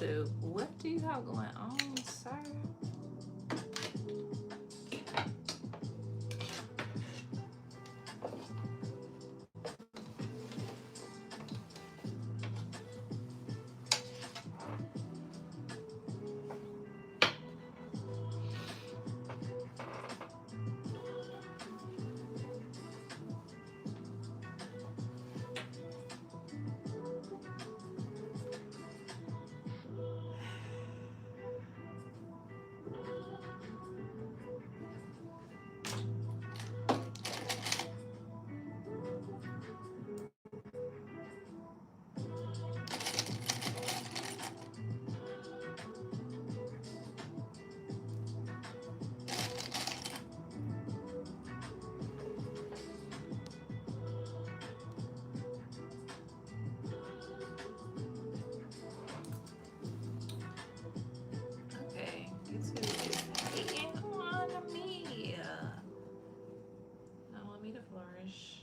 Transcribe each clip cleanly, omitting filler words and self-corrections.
YouTube. What do you have going on, sir? Okay, YouTube is hating on me. Don't want me to flourish.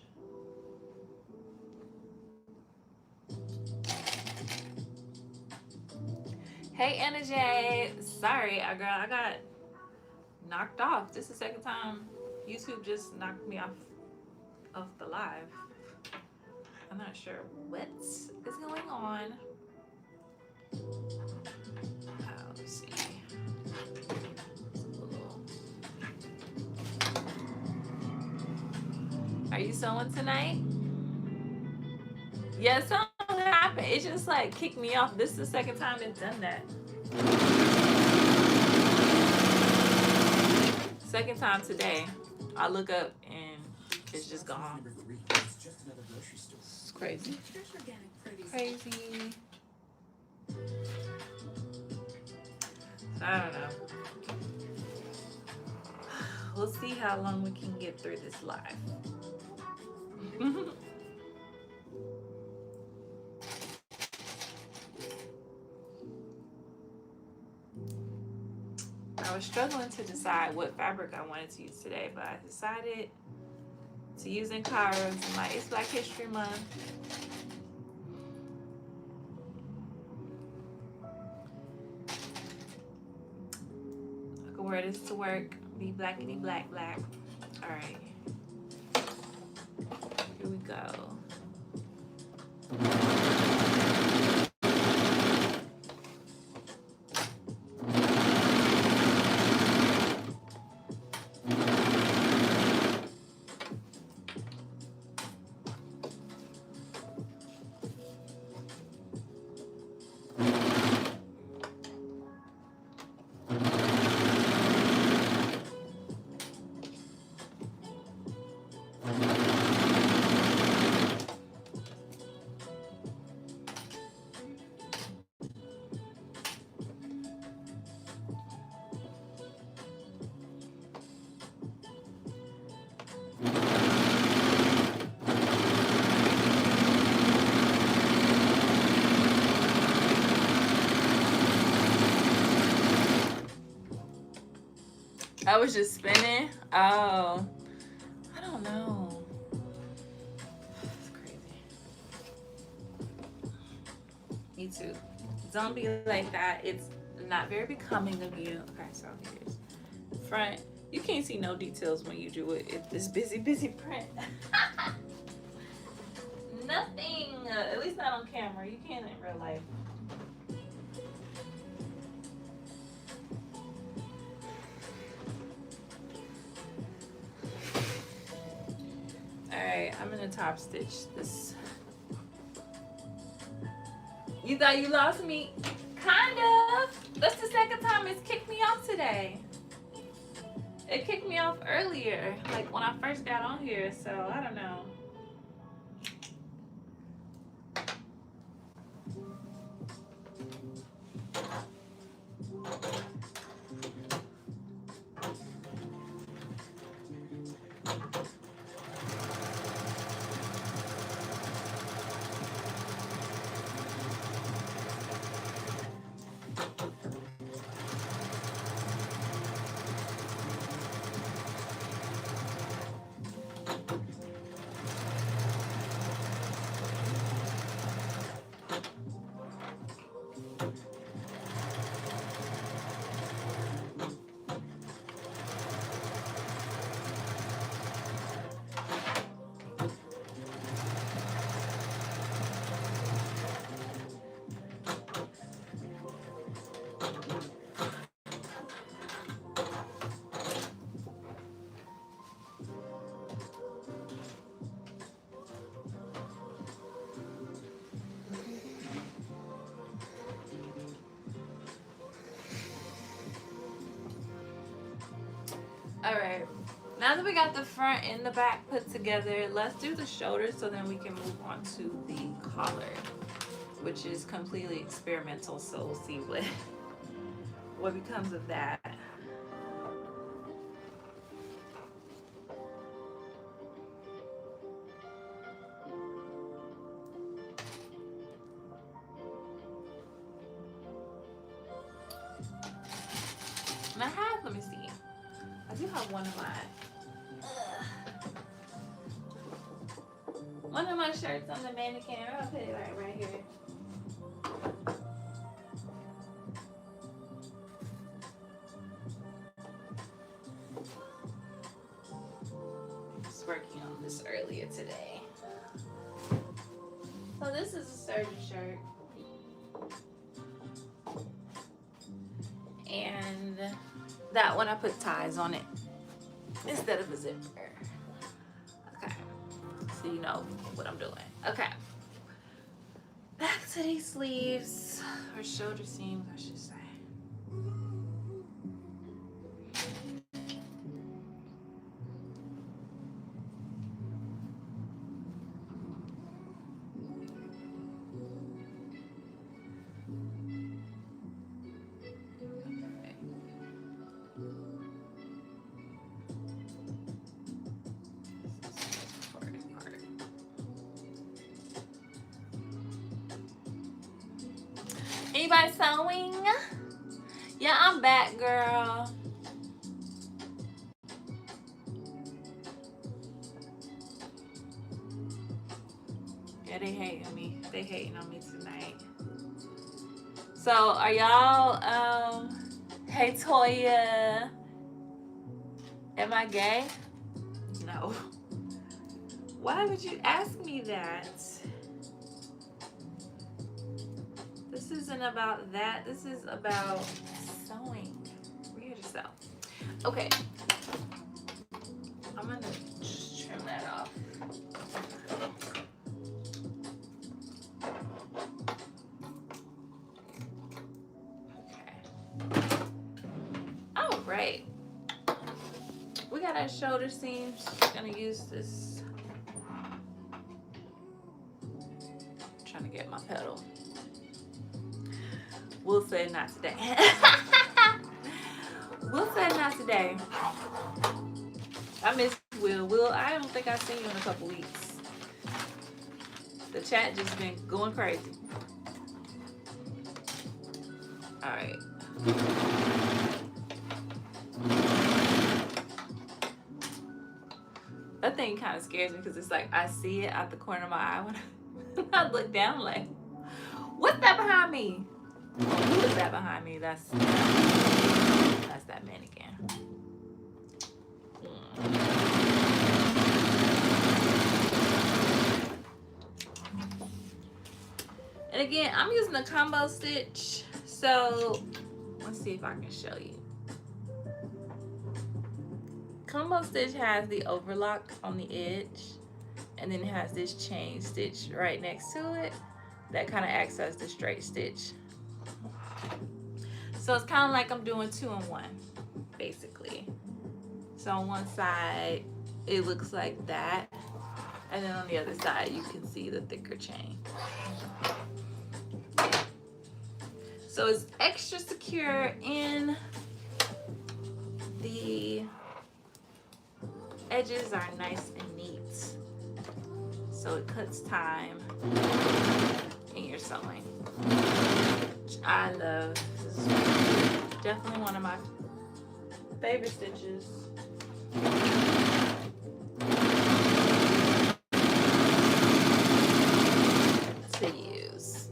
Hey, Anna J. Sorry, I got knocked off. This is the second time YouTube just knocked me off the live. I'm not sure what is going on. Let's see. Are you sewing tonight? Yeah, something happened. It just like kicked me off. This is the second time it's done that. Second time today. I look up and it's just gone. It's crazy. Crazy. So I don't know. We'll see how long we can get through this live. I was struggling to decide what fabric I wanted to use today, but I decided to use Ankara tonight. It's Black History Month. I can wear this to work. Be blackity black black. All right. Here we go. I was just spinning. Oh, I don't know. It's crazy. Me too. Don't be like that. It's not very becoming of you. Okay, so here's front. You can't see no details when you do it. It's this busy print. Nothing. At least not on camera. You can't in real life. Alright, I'm gonna top stitch this. You thought you lost me? Kind of. That's the second time it's kicked me off today. It kicked me off earlier, like when I first got on here, so I don't know. All right. Now that we got the front and the back put together, let's do the shoulders so then we can move on to the collar, which is completely experimental. So we'll see what becomes of that. And I have, let me see. I do have one of my shirts on the mannequin. I'll put it right here. I was working on this earlier today. So this is a surgeon shirt. And that one I put ties on it instead of a zipper. Okay. So you know what I'm doing. Okay. Back to these sleeves, or shoulder seams, I should say. Anybody sewing? Yeah, I'm back, girl. Yeah, they hating me. They hating on me tonight. So are y'all hey Toya, am I gay? No. Why would you ask me that? This isn't about that. This is about sewing. We're here to sew. Okay. I'm gonna just trim that off. Okay. All right. We got our shoulder seams. Just gonna use this. I'm trying to get my pedal. We'll say not today. We'll say not today. I miss Will. Will, I don't think I've seen you in a couple weeks. The chat just been going crazy. All right. That thing kind of scares me because it's like I see it out the corner of my eye when I look down. Like, what's that behind me? Who is that behind me? That's that mannequin. And again, I'm using a combo stitch. So let's see if I can show you. Combo stitch has the overlock on the edge, and then it has this chain stitch right next to it that kind of acts as the straight stitch. So it's kind of like I'm doing 2-in-1, basically. So on one side, it looks like that, and then on the other side, you can see the thicker chain. So it's extra secure in the edges are nice and neat, so it cuts time in your sewing, which I love. This is definitely one of my favorite stitches. To use.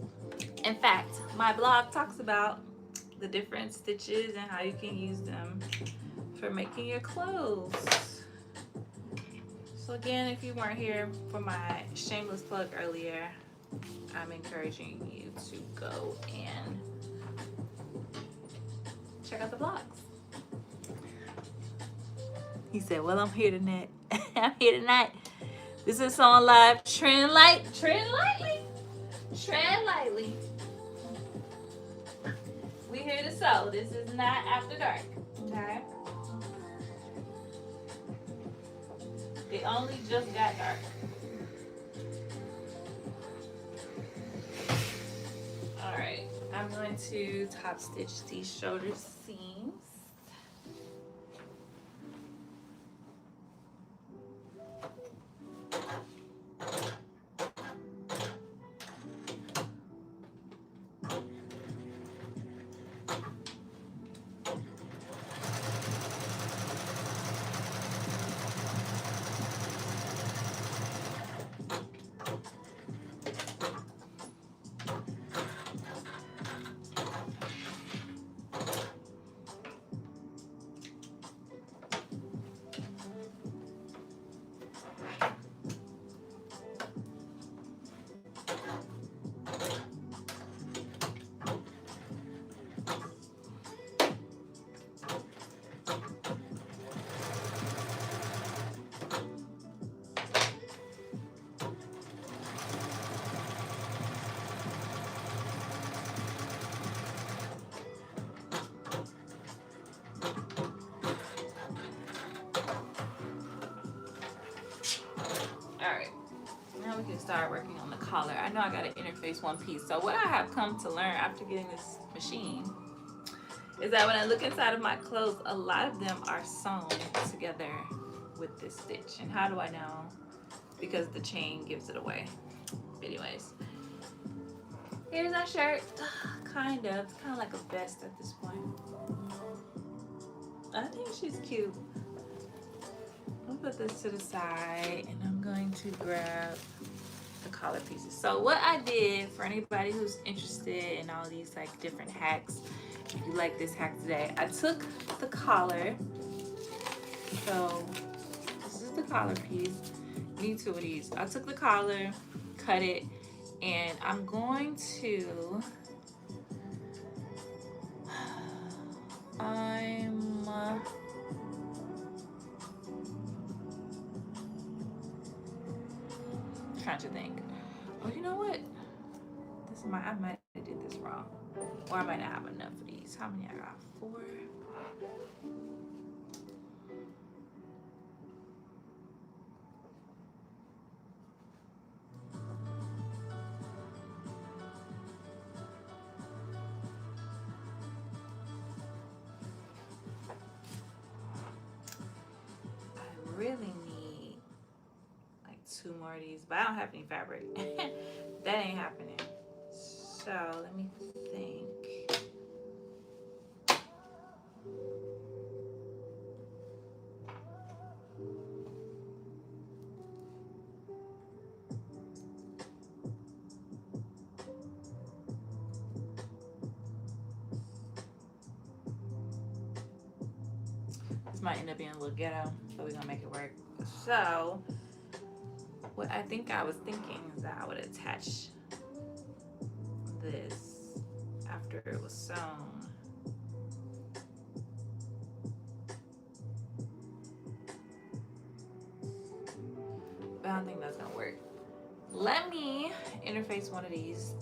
In fact, my blog talks about the different stitches and how you can use them for making your clothes. So again, if you weren't here for my shameless plug earlier, I'm encouraging you to go and check out the blogs. He said, well, I'm here tonight. I'm here tonight. This is on live. Trend lightly. Tread lightly. We here to sew. This is not after dark. Okay? It only just got dark. Alright, I'm going to top stitch these shoulder seams. Alright, now we can start working on the collar. I know I gotta interface one piece. So what I have come to learn after getting this machine is that when I look inside of my clothes, a lot of them are sewn together with this stitch. And how do I know? Because the chain gives it away. Anyways, here's our shirt. Kind of. It's kind of like a vest at this point. I think she's cute. I'll put this to the side and I'm going to grab the collar pieces. So what I did, for anybody who's interested in all these like different hacks, if you like this hack today, I took the collar. So this is the collar piece. You need two of these. I took the collar, cut it, and I'm going to trying to think. Oh, you know what? I might have did this wrong. Or I might not have enough of these. How many I got? 4. I really need like 2 more of these, but I don't have any fabric. That ain't happening. So let me think. This might end up being a little ghetto, but we're gonna make it work. So what I think I was thinking is that I would attach this after it was sewn. But I don't think that's gonna work. Let me interface one of these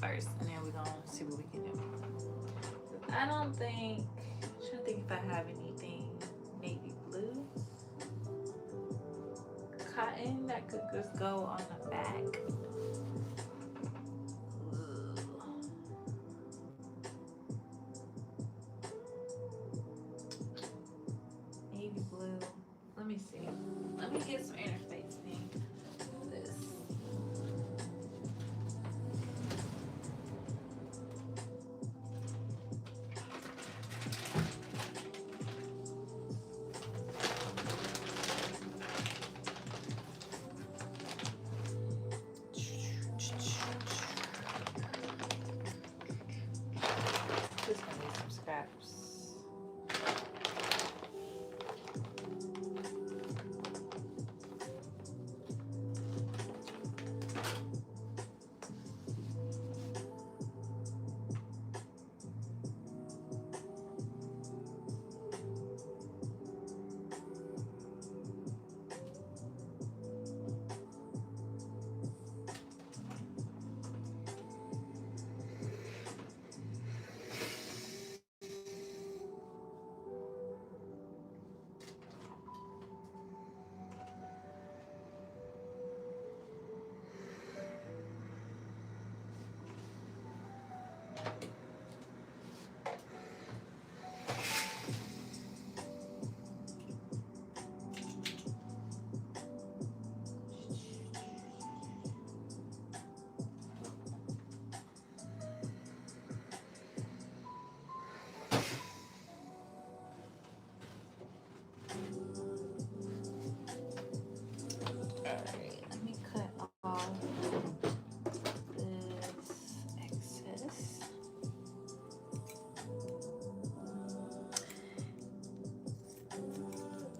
first, and then we're gonna see what we can do. I don't think, I'm trying to think if I have anything navy blue cotton that could just go on the back. Navy blue. Let me see. Let me get some interfacing. This.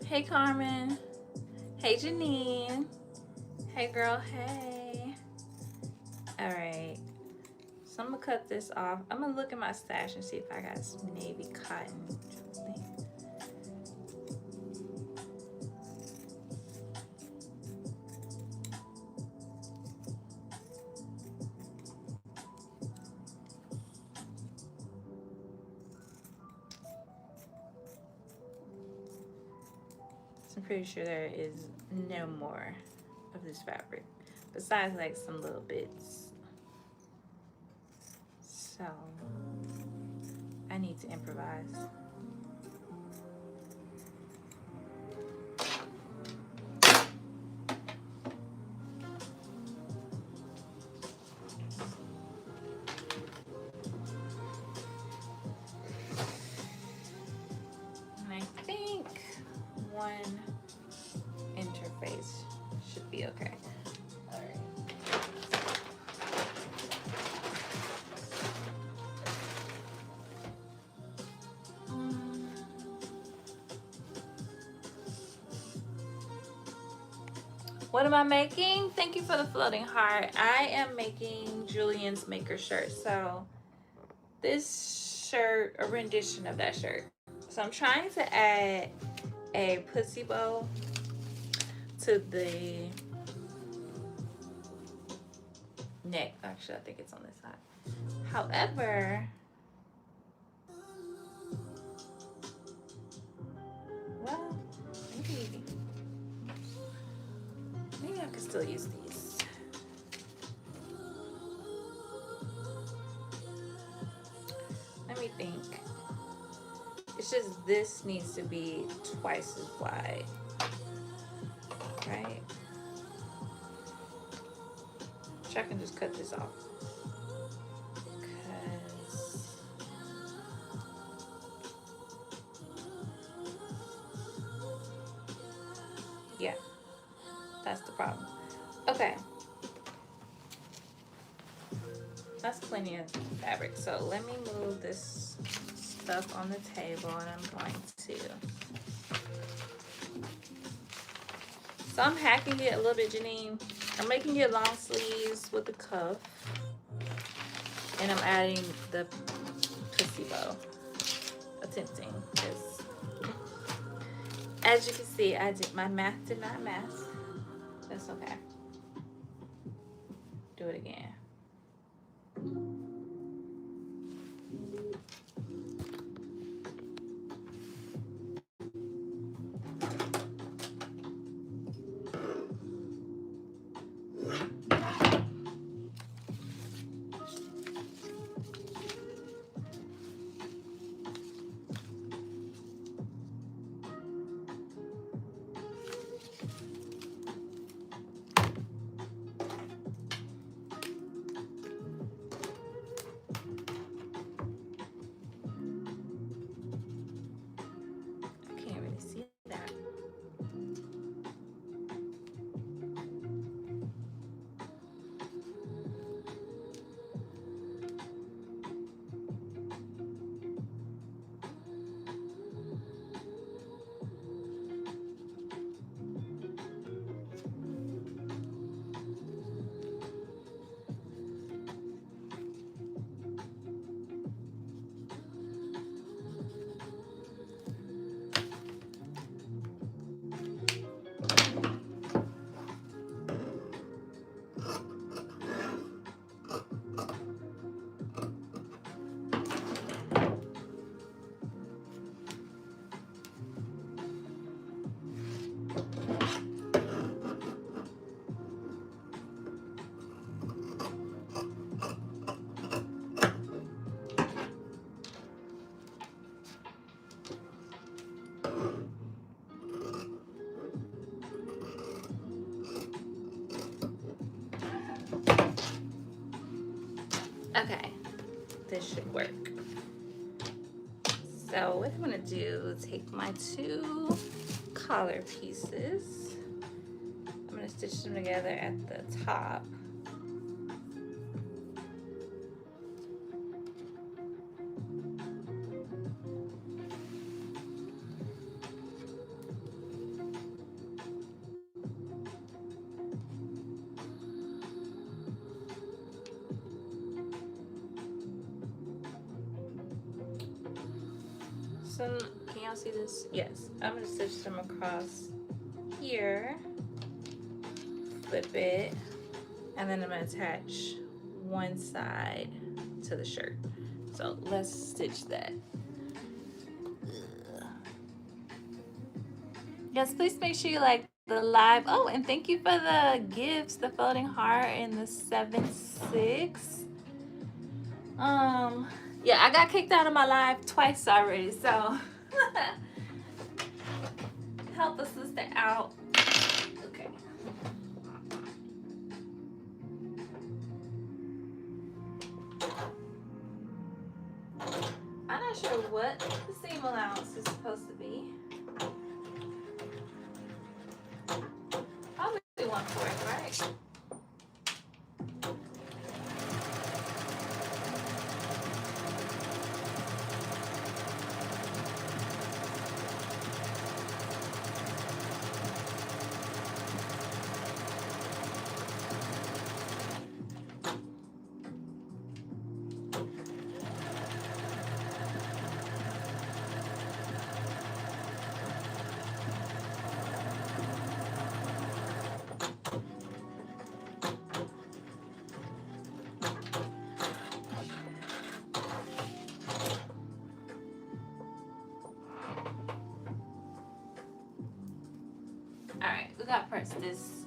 Hey Carmen. Hey Janine. Hey girl, hey. Alright. So I'm gonna cut this off. I'm gonna look at my stash and see if I got some navy cotton. I'm pretty sure there is no more of this fabric besides like some little bits. So I need to improvise. And I think one interface should be okay. All right. What am I making? Thank you for the floating heart. I am making Julian's maker shirt. So this shirt, a rendition of that shirt. So I'm trying to add a pussy bow to the neck. Actually, I think it's on this side. However, well, maybe I could still use these. Let me think. It's just this needs to be twice as wide, right? Which I can just cut this off. Yeah, that's the problem. Okay. That's plenty of fabric. So let me move this stuff on the table and I'm going to. So I'm hacking it a little bit, Janine. I'm making it long sleeves with the cuff. And I'm adding the pussy bow. Attempting this. As you can see, my math did not math. That's okay. Do it again. Okay, this should work. So what I'm gonna do is take my two collar pieces. I'm gonna stitch them together at the top. So can y'all see this? Yes. I'm gonna stitch them across here. Flip it, and then I'm gonna attach one side to the shirt. So let's stitch that. Yes, please make sure you like the live. Oh, and thank you for the gifts, the floating heart and the 7-6. Yeah, I got kicked out of my live twice already, so help a sister out. Okay. I'm not sure what the seam allowance is supposed to be. Probably 1/4, right? Alright, we gotta press this.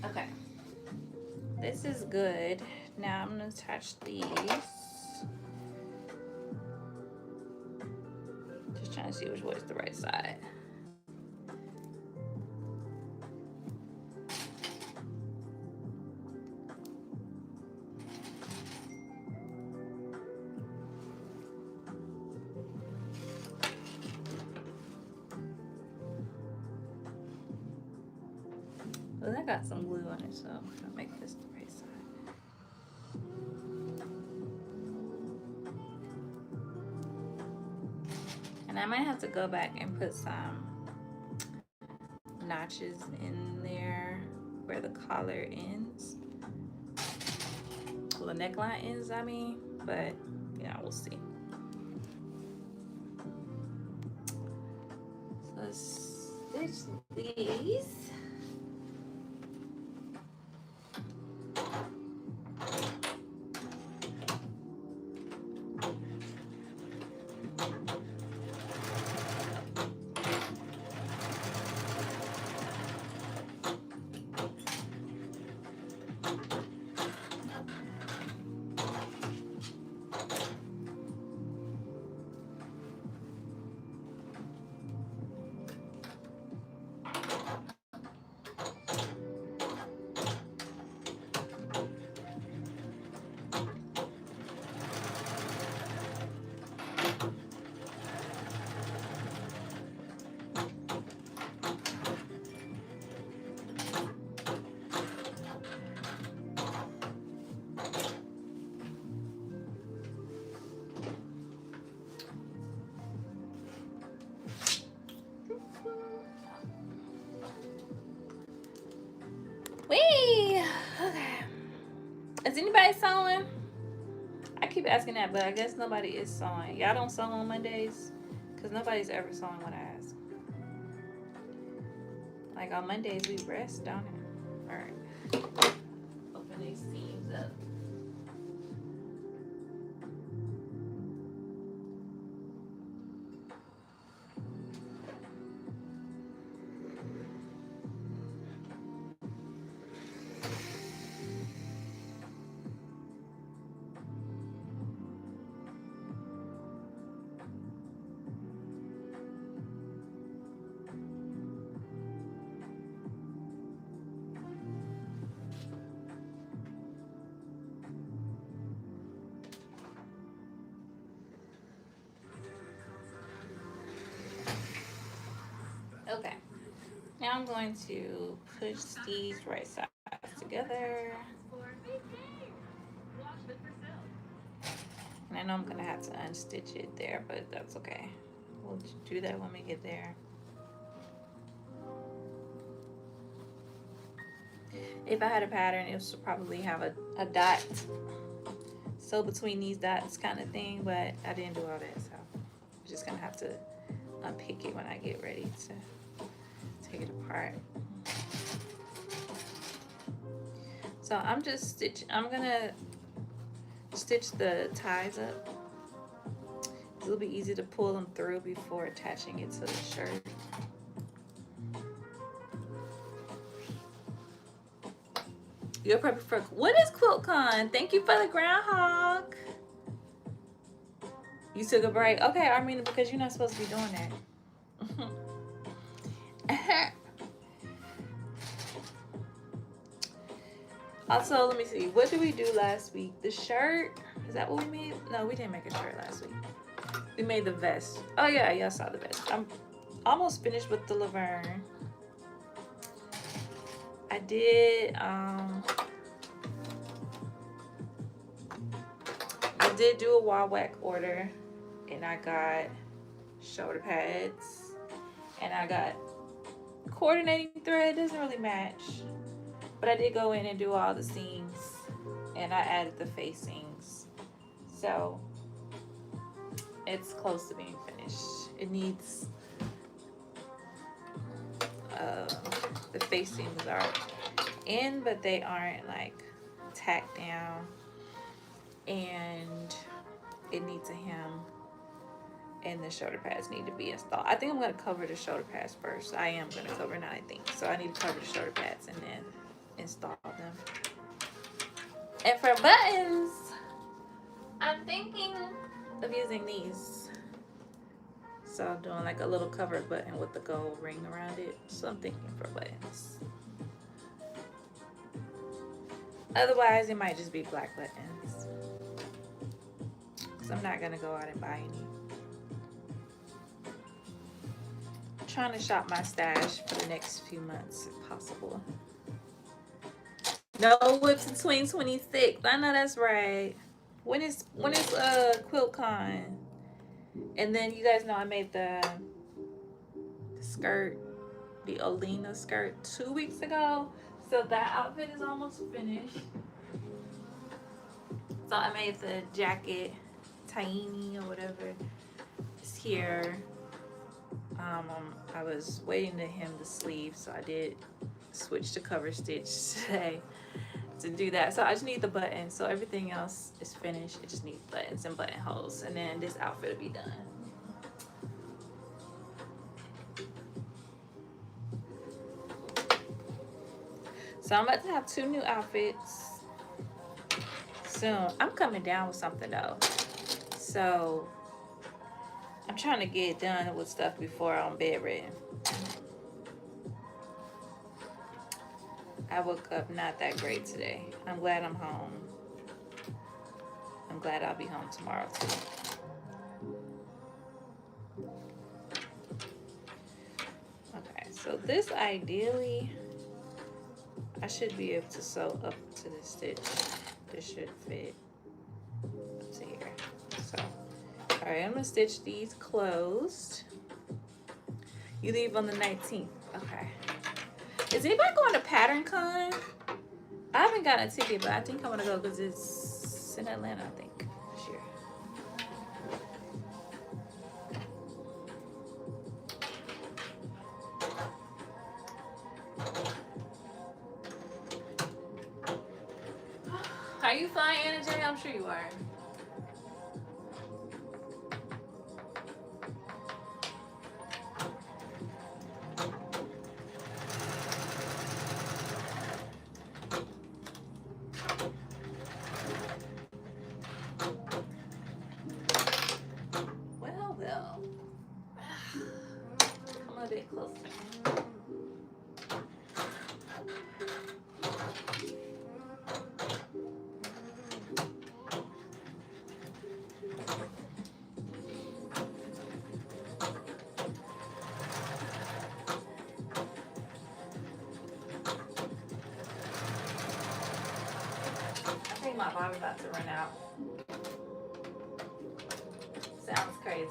Okay. This is good. Now I'm gonna attach these. Just trying to see which way is the right side. Well, I got some glue on it, so I'm gonna make this the right side. And I might have to go back and put some notches in there where the collar ends. Well, the neckline ends, I mean, but yeah, we'll see. So let's stitch these. Whee! Okay. Is anybody sewing? I keep asking that, but I guess nobody is sewing. Y'all don't sew on Mondays? Because nobody's ever sewing when I ask. Like on Mondays, we rest, don't it? Alright. Open these seams up. Okay. Now I'm going to push these right sides together. And I know I'm gonna have to unstitch it there, but that's okay. We'll do that when we get there. If I had a pattern, it would probably have a dot. So between these dots kind of thing, but I didn't do all that, so I'm just gonna have to unpick it when I get ready to take it apart. So I'm gonna stitch the ties up. It'll be easy to pull them through before attaching it to the shirt. You're perfect for what is QuiltCon? Thank you for the groundhog. You took a break. Okay, Armina, because you're not supposed to be doing that. Also, let me see. What did we do last week? The shirt? Is that what we made? No, we didn't make a shirt last week. We made the vest. Oh yeah, y'all saw the vest. I'm almost finished with the Laverne. I did do a wall whack order, and I got shoulder pads, and I got coordinating thread. Doesn't really match, but I did go in and do all the seams, and I added the facings, so it's close to being finished. It needs the facings are in, but they aren't like tacked down, and it needs a hem, and the shoulder pads need to be installed. I think I'm going to cover the shoulder pads first. I am going to cover now, I think. So I need to cover the shoulder pads and then install them. And for buttons, I'm thinking of using these. So I'm doing like a little covered button with the gold ring around it. So I'm thinking for buttons. Otherwise, it might just be black buttons. Because I'm not going to go out and buy any. I'm trying to shop my stash for the next few months if possible. No whips in 2026. I know that's right. When is QuiltCon? And then you guys know I made the skirt, the Olena skirt 2 weeks ago. So that outfit is almost finished. So I made the jacket, Taini or whatever. It's here. I was waiting to hem the sleeve, so I did switch to cover stitch today to do that. So I just need the buttons. So everything else is finished. It just needs buttons and buttonholes, and then this outfit will be done. So I'm about to have 2 new outfits soon. I'm coming down with something though. So I'm trying to get done with stuff before I'm bedridden. I woke up not that great today. I'm glad I'm home. I'm glad I'll be home tomorrow too. Okay, so this ideally, I should be able to sew up to the stitch. This should fit up to here. So, all right, I'm gonna stitch these closed. You leave on the 19th. Okay. Is anybody going to Pattern Con? I haven't gotten a ticket, but I think I want to go because it's in Atlanta, I think, this year. Are you flying, Anna J? I'm sure you are. Well. Come a bit closer. my bottle about to run out. Sounds crazy.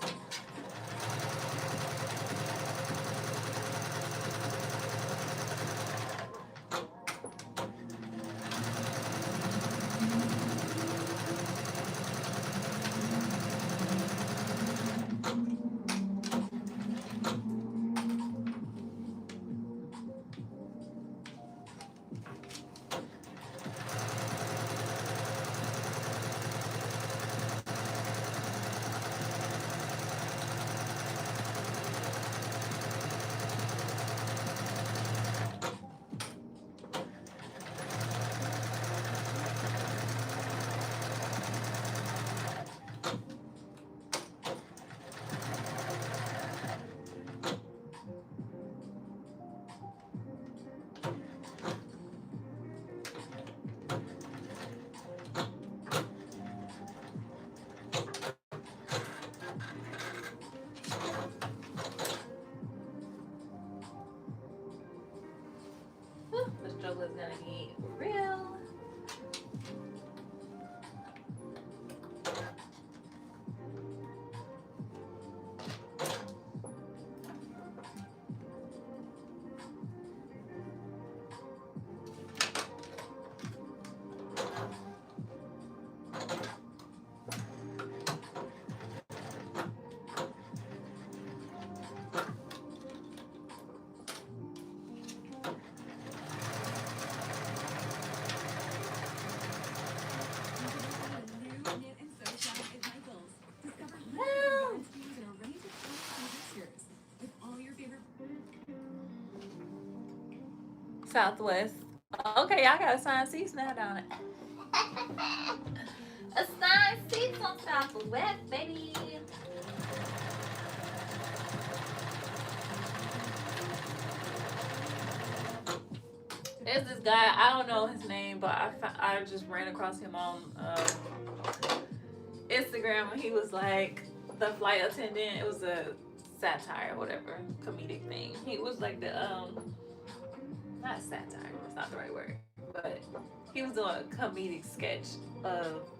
The struggle is gonna get real. Southwest. Okay, y'all got assigned seats now, don't it? Assigned seats on Southwest, baby. There's this guy, I don't know his name, but I just ran across him on Instagram, and he was like the flight attendant. It was a satire, whatever, comedic thing. He was like the not satire, that's not the right word, but he was doing a comedic sketch of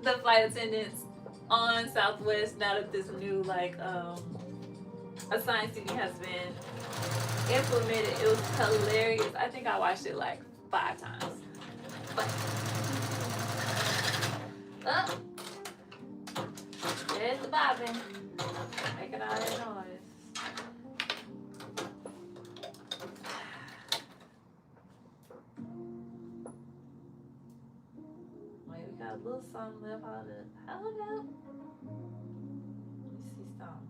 the flight attendants on Southwest now that this new like assigned seating has been implemented. It was hilarious. I think I watched it like 5 times. But there's the bobbin making all that noise. Wait, we got a little something left. Hold up. Let me see something.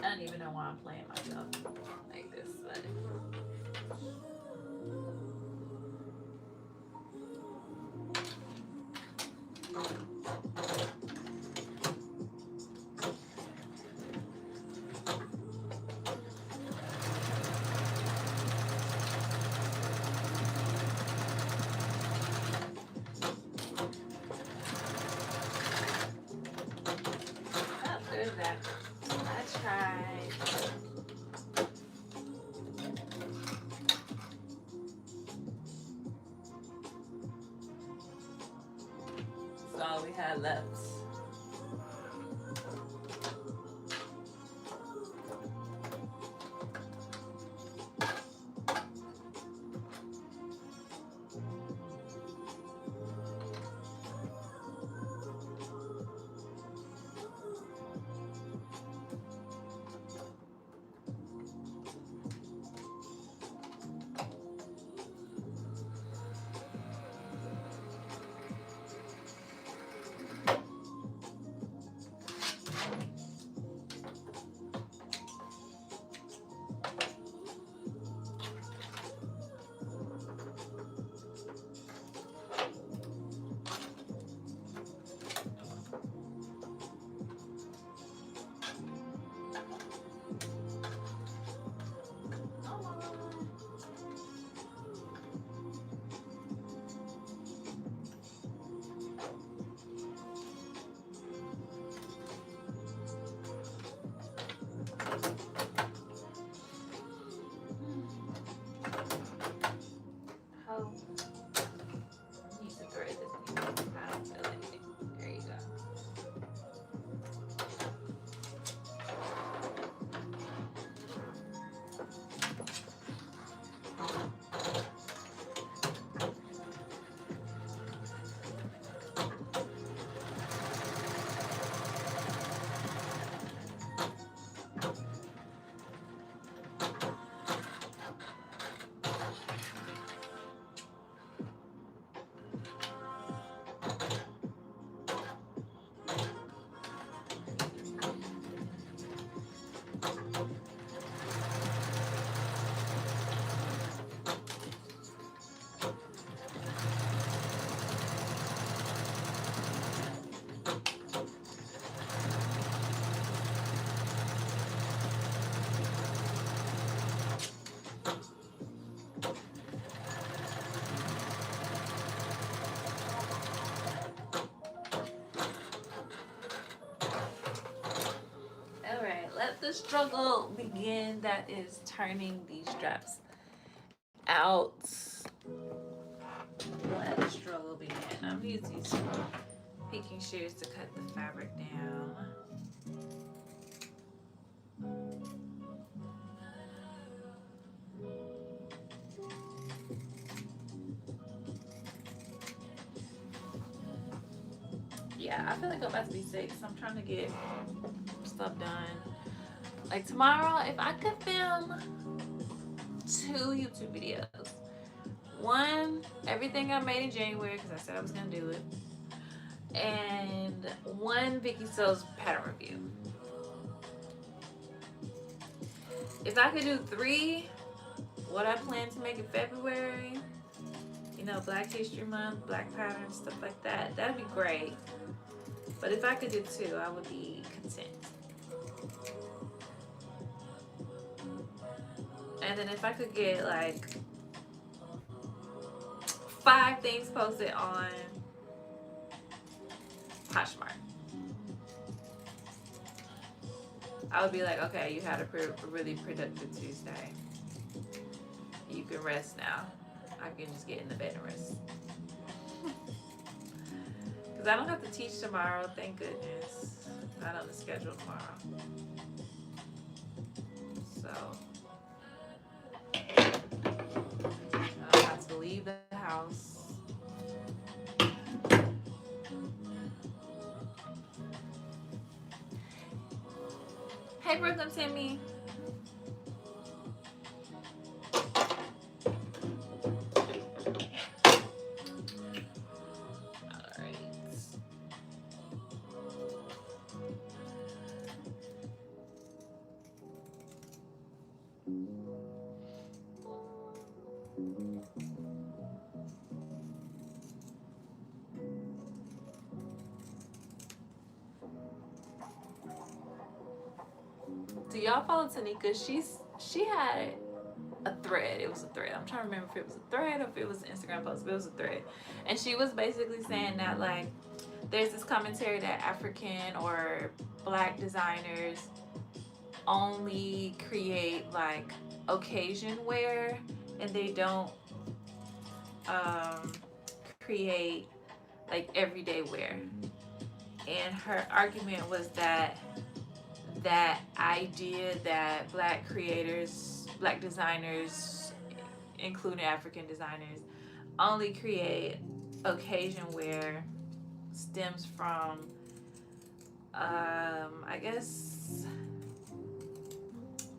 I don't even know why I'm playing myself like this, but oh, there's that. I tried. That's all we had left. Alright, let the struggle begin. That is turning these straps out. Let the struggle begin. I'm using these picking shears to cut the fabric down. Yeah, I feel like I'm about to be sick, so I'm trying to get stuff done. Like tomorrow, if I could film 2 YouTube videos. One, everything I made in January, because I said I was going to do it. And one, Vicky So's pattern review. If I could do 3, what I plan to make in February, you know, Black History Month, Black patterns, stuff like that, that'd be great. But if I could do 2, I would be content. And then if I could get like 5 things posted on Poshmark, I would be like, okay, you had a really productive Tuesday. You can rest now. I can just get in the bed and rest. Because I don't have to teach tomorrow, thank goodness. Not on the schedule tomorrow. So, I don't have to leave the house. Hey, Brooklyn, Timmy. Do y'all follow Tanika? She had a thread. It was a thread. I'm trying to remember if it was a thread or if it was an Instagram post, but it was a thread. And she was basically saying that like there's this commentary that African or Black designers only create like occasion wear and they don't create like everyday wear. And her argument was that idea that Black creators, Black designers, including African designers, only create occasion wear stems from I guess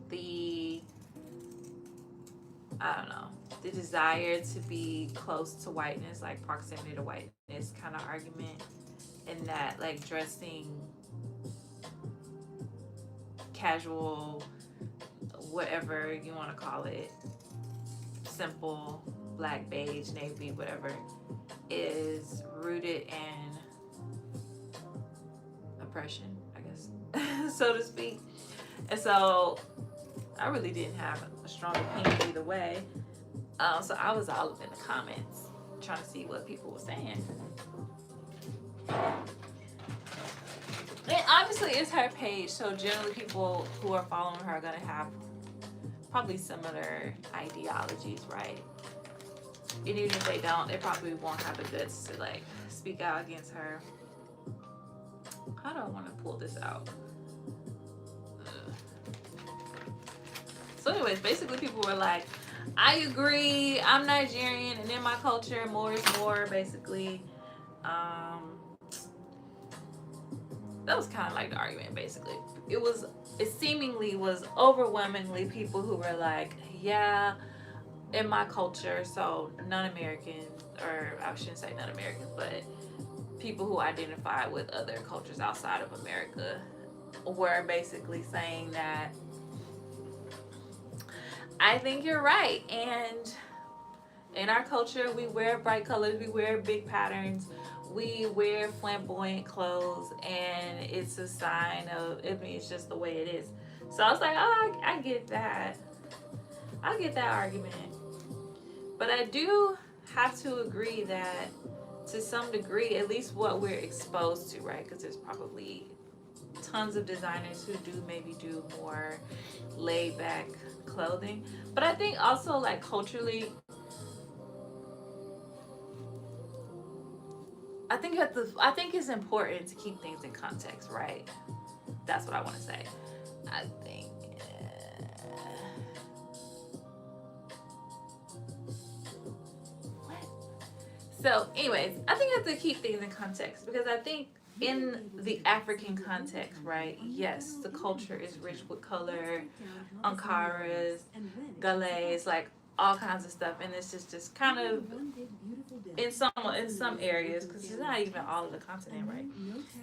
the the desire to be close to whiteness, like proximity to whiteness kind of argument, and that like dressing casual, whatever you want to call it, simple, black, beige, navy, whatever, is rooted in oppression, I guess, so to speak. And so I really didn't have a strong opinion either way. So I was all up in the comments trying to see what people were saying. And obviously it's her page, so generally people who are following her are going to have probably similar ideologies, right? And even if they don't, they probably won't have the guts to like speak out against her. How do I want to pull this out? So anyways, basically people were like, I agree, I'm Nigerian, and in my culture, more is more, basically. That was kind of like the argument, basically. It seemingly was overwhelmingly people who were like, yeah, in my culture, so non-Americans, or I shouldn't say non-Americans, but people who identify with other cultures outside of America were basically saying that I think you're right, and in our culture we wear bright colors, we wear big patterns, we wear flamboyant clothes, and it's a sign of, I mean, it's just the way it is. So I was like, oh, I get that. I get that argument. But I do have to agree that to some degree, at least what we're exposed to, right? Because there's probably tons of designers who do maybe do more laid back clothing. But I think also like culturally, I think it's important to keep things in context, right? That's what I want to say. I think. What? So, anyways, I think I have to keep things in context because I think in the African context, right? Yes, the culture is rich with color, ankaras, galets, like all kinds of stuff, and it's just kind of in some areas because it's not even all of the continent, right?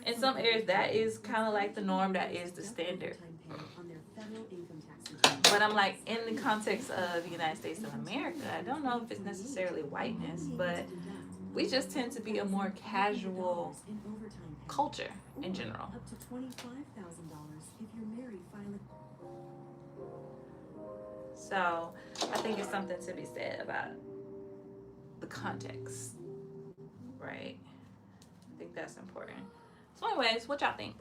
In some areas, that is kind of like the norm. That is the standard. But I'm like, in the context of the United States of America, I don't know if it's necessarily whiteness, but we just tend to be a more casual culture in general. Up to $25,000 if you're married, so I think it's something to be said about the context, right? I think that's important. So anyways, what y'all think?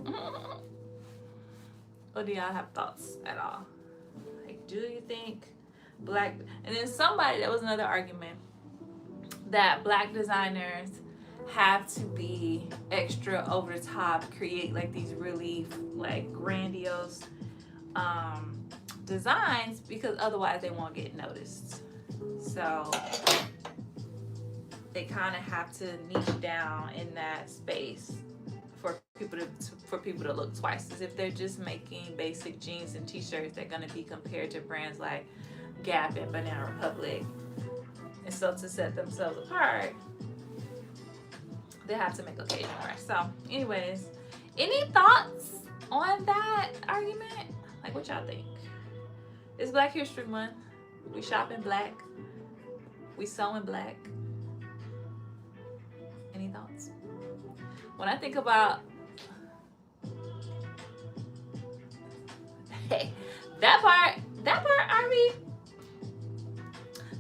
Or do y'all have thoughts at all? Like, do you think black, and then that was another argument, that black designers have to be extra over the top, create like these really like grandiose designs because otherwise they won't get noticed. So they kind of have to niche down in that space for people to look twice. As if they're just making basic jeans and t-shirts, they're going to be compared to brands like Gap and Banana Republic. And so to set themselves apart, they have to make occasion wear. So anyways, any thoughts on that argument? Like, what y'all think? It's Black History Month. We shop in black. We sew in black. Any thoughts? When I think about that part, Arby.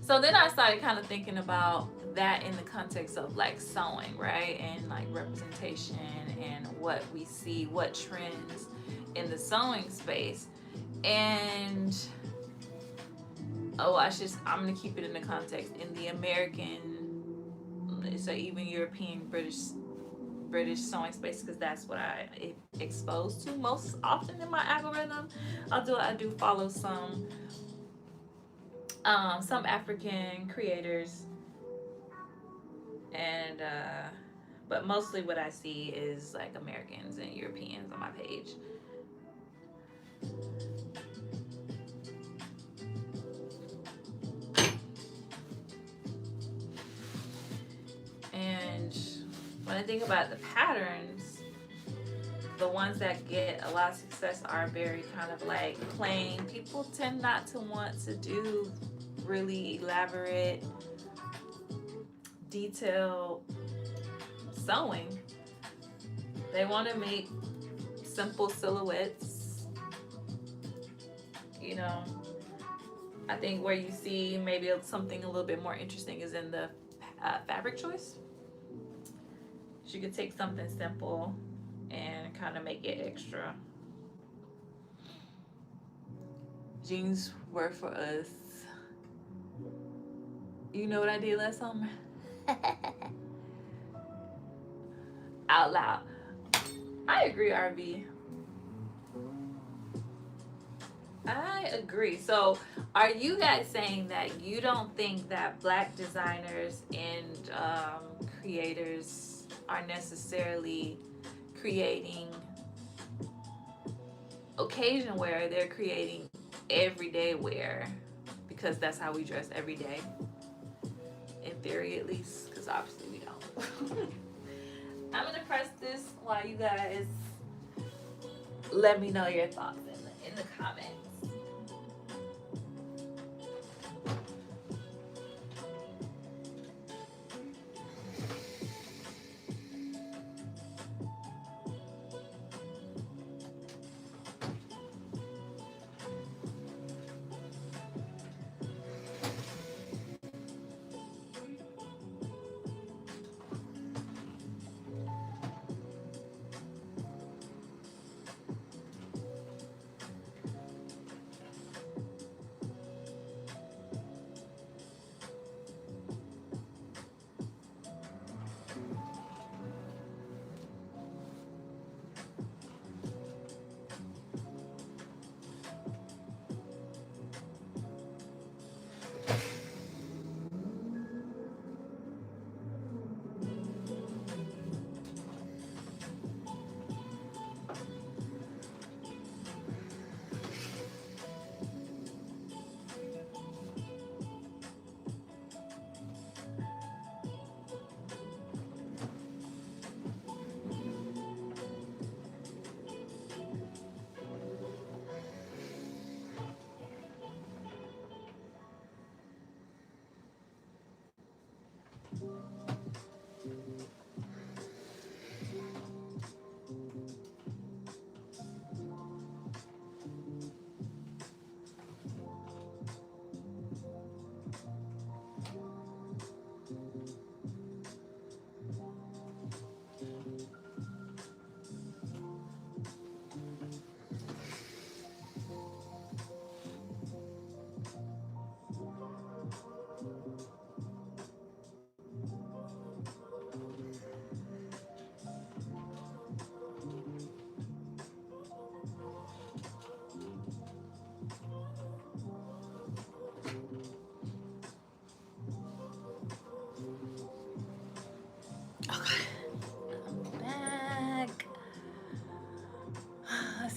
So then I started kind of thinking about that in the context of like sewing, right? And like representation and what we see, what trends in the sewing space. And I'm gonna keep it in the context in the American, so even European, British sewing space, because that's what I exposed to most often in my algorithm. I do follow some African creators, and but mostly what I see is like Americans and Europeans on my page. And when I think about the patterns, the ones that get a lot of success are very kind of like plain. People tend not to want to do really elaborate, detailed sewing. They want to make simple silhouettes. You know, I think where you see maybe something a little bit more interesting is in the fabric choice. You could take something simple and kind of make it extra. Jeans work for us. You know what I did last summer? Out loud. I agree, RV. I agree. So are you guys saying that you don't think that black designers and creators are necessarily creating occasion wear? They're creating everyday wear because that's how we dress every day, in theory at least, because obviously we don't. I'm gonna press this while you guys let me know your thoughts in the comments.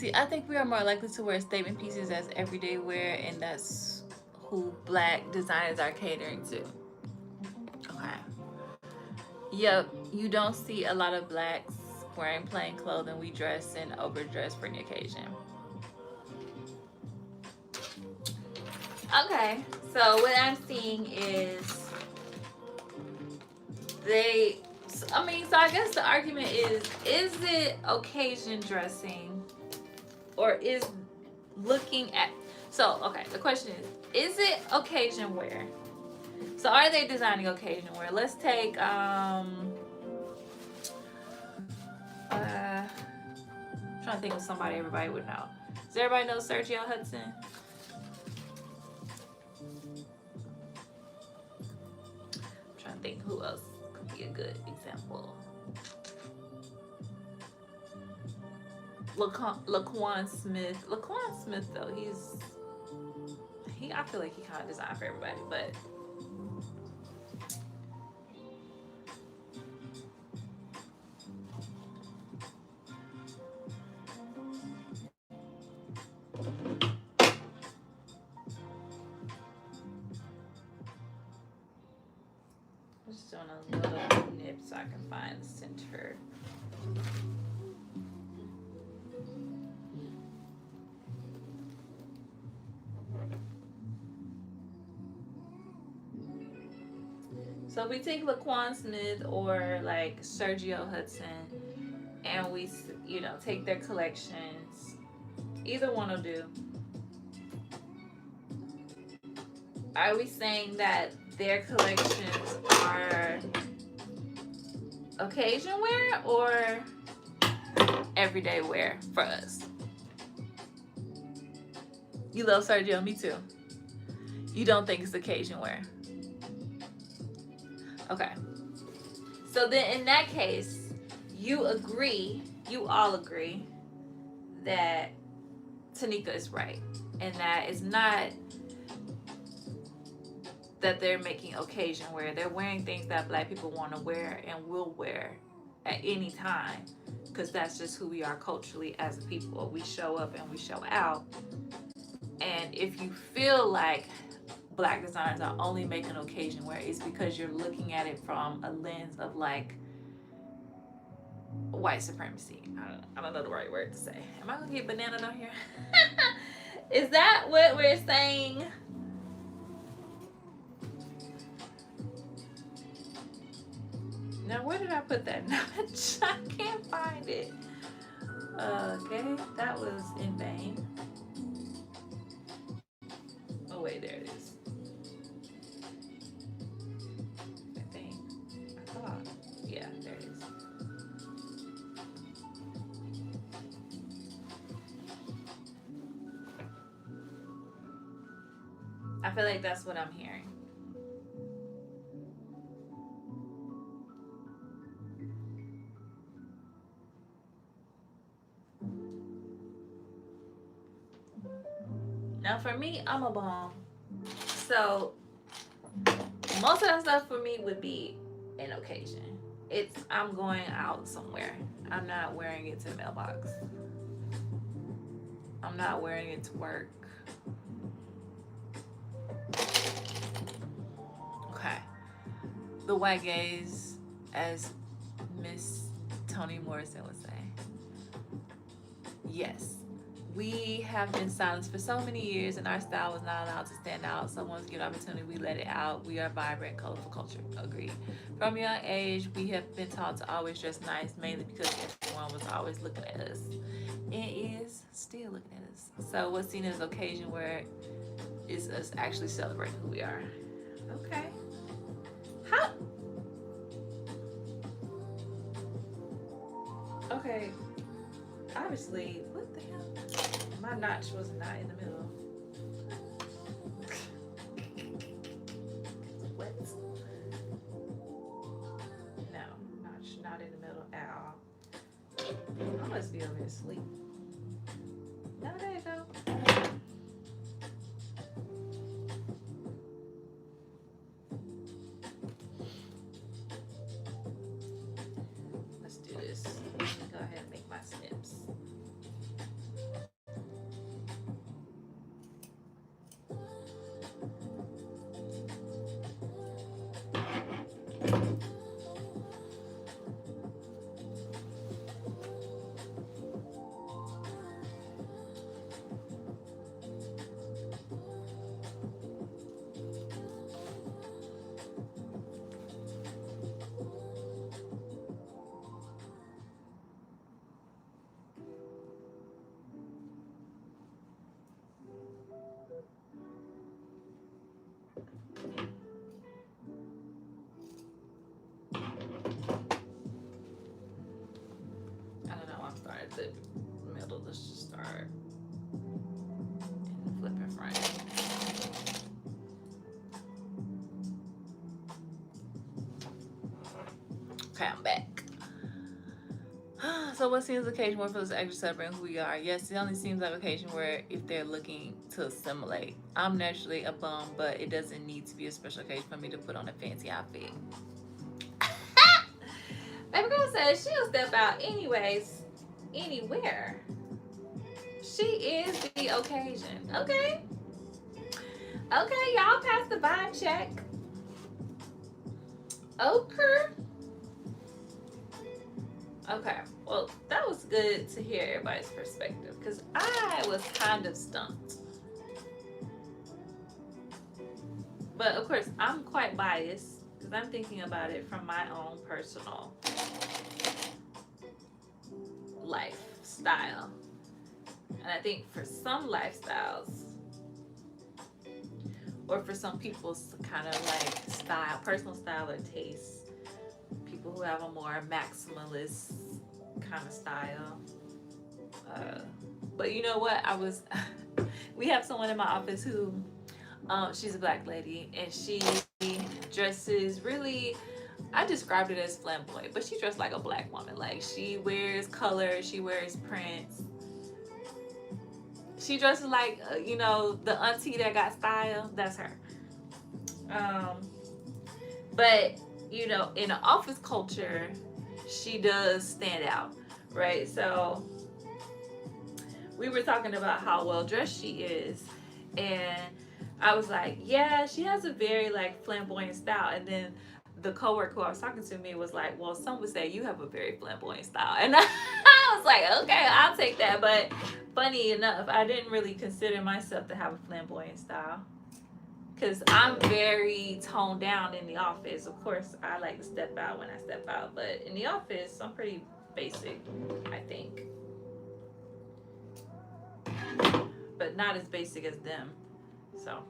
See, I think we are more likely to wear statement pieces as everyday wear, and that's who black designers are catering to. Okay. Yep, you don't see a lot of blacks wearing plain clothing. We dress and overdress for the occasion. Okay, so what I'm seeing is they. I mean, so I guess the argument is it occasion dressing, or is looking at. So, okay, the question is it occasion wear? So, are they designing occasion wear? Let's take, I'm trying to think of somebody everybody would know. Does everybody know Sergio Hudson? I'm trying to think who else could be a good example. Laquan Smith. Laquan Smith, though, I feel like he kind of designed for everybody, but I'm just doing a little nip so I can find the center. So if we take Laquan Smith or like Sergio Hudson, and we, take their collections, either one will do. Are we saying that their collections are occasion wear or everyday wear for us? You love Sergio, me too. You don't think it's occasion wear? Okay. So then in that case, you all agree that Tanika is right, and that it's not that they're making occasion wear. They're wearing things that black people want to wear and will wear at any time, because that's just who we are culturally as a people. We show up and we show out. And if you feel like black designers are only making occasion wear, it's because you're looking at it from a lens of like white supremacy. I don't know the right word to say. Am I gonna get banana down here? Is that what we're saying? Now, where did I put that notch? I can't find it. Okay, that was in vain. Oh, wait, there it is. I think. I thought. Yeah, there it is. I feel like that's what I'm hearing. Now, for me, I'm a bomb. So, most of that stuff for me would be an occasion. I'm going out somewhere. I'm not wearing it to the mailbox. I'm not wearing it to work. Okay. The white gaze, as Miss Toni Morrison would say. Yes. We have been silenced for so many years, and our style was not allowed to stand out. Someone's given opportunity, we let it out. We are vibrant, colorful culture. Agreed. From a young age, we have been taught to always dress nice, mainly because everyone was always looking at us. It is still looking at us. So what's seen as occasion wear is us actually celebrating who we are. Okay. How? Okay. Obviously, what the hell? My notch was not in the middle. What? No, notch not in the middle at all. I must be over here asleep. No, there you go. Let's do this. Go ahead and make my snips. the middle. Let's just start in the flipping front. Okay, I'm back. So what seems occasion where feels extra celebrating who we are? Yes, it only seems like occasion where if they're looking to assimilate. I'm naturally a bum, but it doesn't need to be a special occasion for me to put on a fancy outfit. Baby girl says she'll step out anyways, anywhere. She is the occasion. Okay. Okay, y'all pass the vibe check. Okay. Okay, well, that was good to hear everybody's perspective because I was kind of stumped. But of course, I'm quite biased because I'm thinking about it from my own personal lifestyle. And I think for some lifestyles, or for some people's kind of like style, personal style or taste, people who have a more maximalist kind of style. But you know what? We have someone in my office who, she's a black lady, and she dresses really, I described it as flamboyant, but she dressed like a black woman. Like, she wears color, she wears prints. She dresses like, the auntie that got style. That's her. But, in the office culture, she does stand out, right? So we were talking about how well dressed she is, and I was like, yeah, she has a very like flamboyant style. And then the coworker who I was talking to me was like, well, some would say you have a very flamboyant style, and I was like, okay, I'll take that. But funny enough, I didn't really consider myself to have a flamboyant style because I'm very toned down in the office. Of course, I like to step out when I step out, but in the office, I'm pretty basic, I think. But not as basic as them. So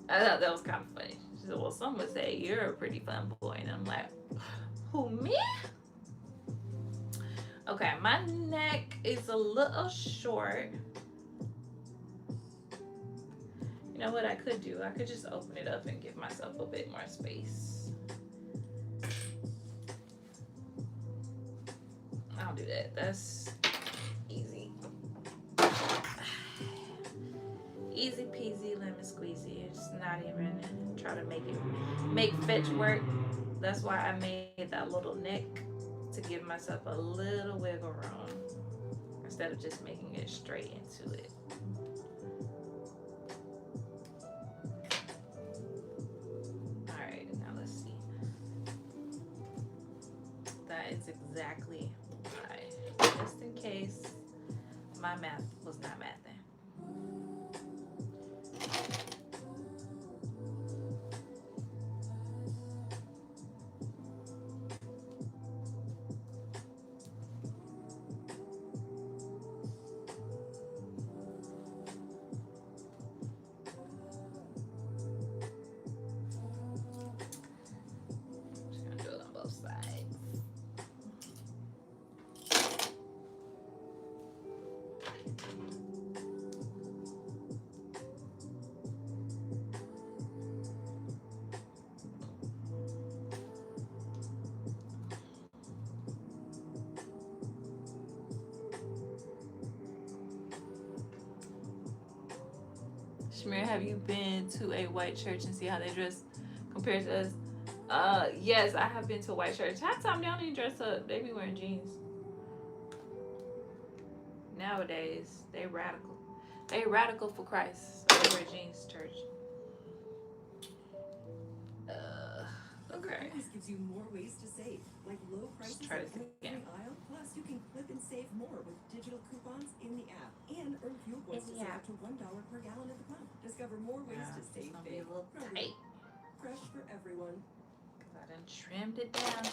I thought that was kind of funny. She said, well, some would say you're pretty flamboyant. I'm like, who, me? Okay, my neck is a little short. You know what I could do? I could just open it up and give myself a bit more space. I'll do that. That's easy. Easy peasy, lemon squeezy. It's not even try to make fetch work. That's why I made that little neck to give myself a little wiggle room instead of just making it straight into it. All right, now let's see. That is exactly right. Just in case my math was not mathing. Shamir, have you been to a white church and see how they dress compared to us? Yes, I have been to a white church. Half the time they don't even dress up. They be wearing jeans. Nowadays, they radical. They radical for Christ. So they wear jeans to church. Okay. This gives you more ways to save, like low prices try in this every aisle. Plus, you can click and save more with digital coupons in the app and earn fuel points to save up to $1 per gallon at the pump. Discover more ways to save big. Tight. Fresh for everyone. Cause I done trimmed it down.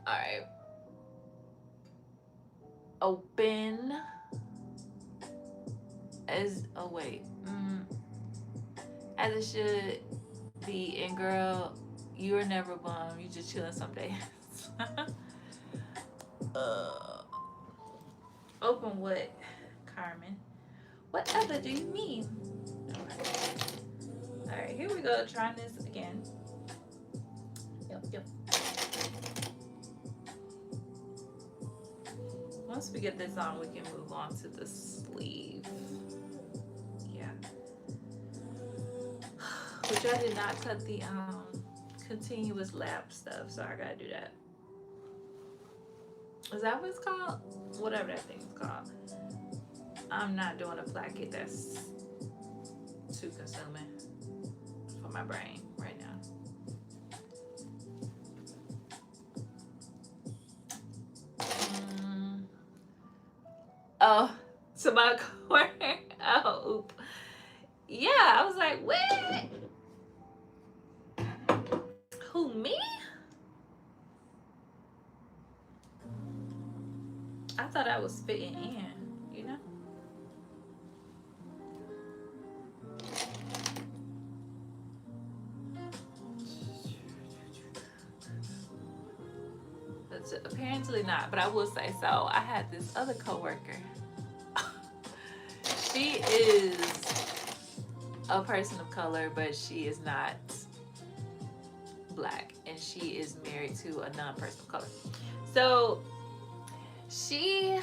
All right. Open as as it should be. And girl, You are never bummed. You just chilling some days. Open what, Carmen? What other do you mean? Okay. All right, here we go. Trying this again. Yep. Once we get this on, we can move on to the sleeve. Yeah. Which I did not cut the continuous lap stuff, so I gotta do that. Is that what it's called? Whatever that thing is called. I'm not doing a placket. That's too consuming for my brain right now. Oh, so my corner. Oh, oop. Yeah, I was like, what? Who, me? I thought I was fitting in, you know? But apparently not, but I will say so. I had this other coworker. She is a person of color, but she is not Black, and she is married to a non-person of color. So she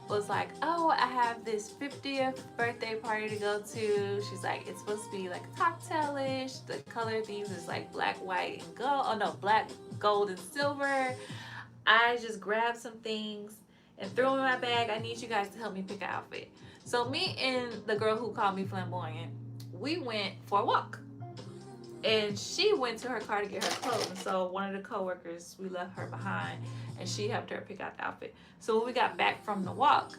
was like, oh, I have this 50th birthday party to go to. She's like, it's supposed to be like cocktailish. The color themes is like black, white, and gold. Oh no, black, gold, and silver. I just grabbed some things and threw them in my bag. I need you guys to help me pick an outfit. So me and the girl who called me flamboyant, we went for a walk. And she went to her car to get her clothes. And so one of the coworkers, we left her behind, and she helped her pick out the outfit. So when we got back from the walk,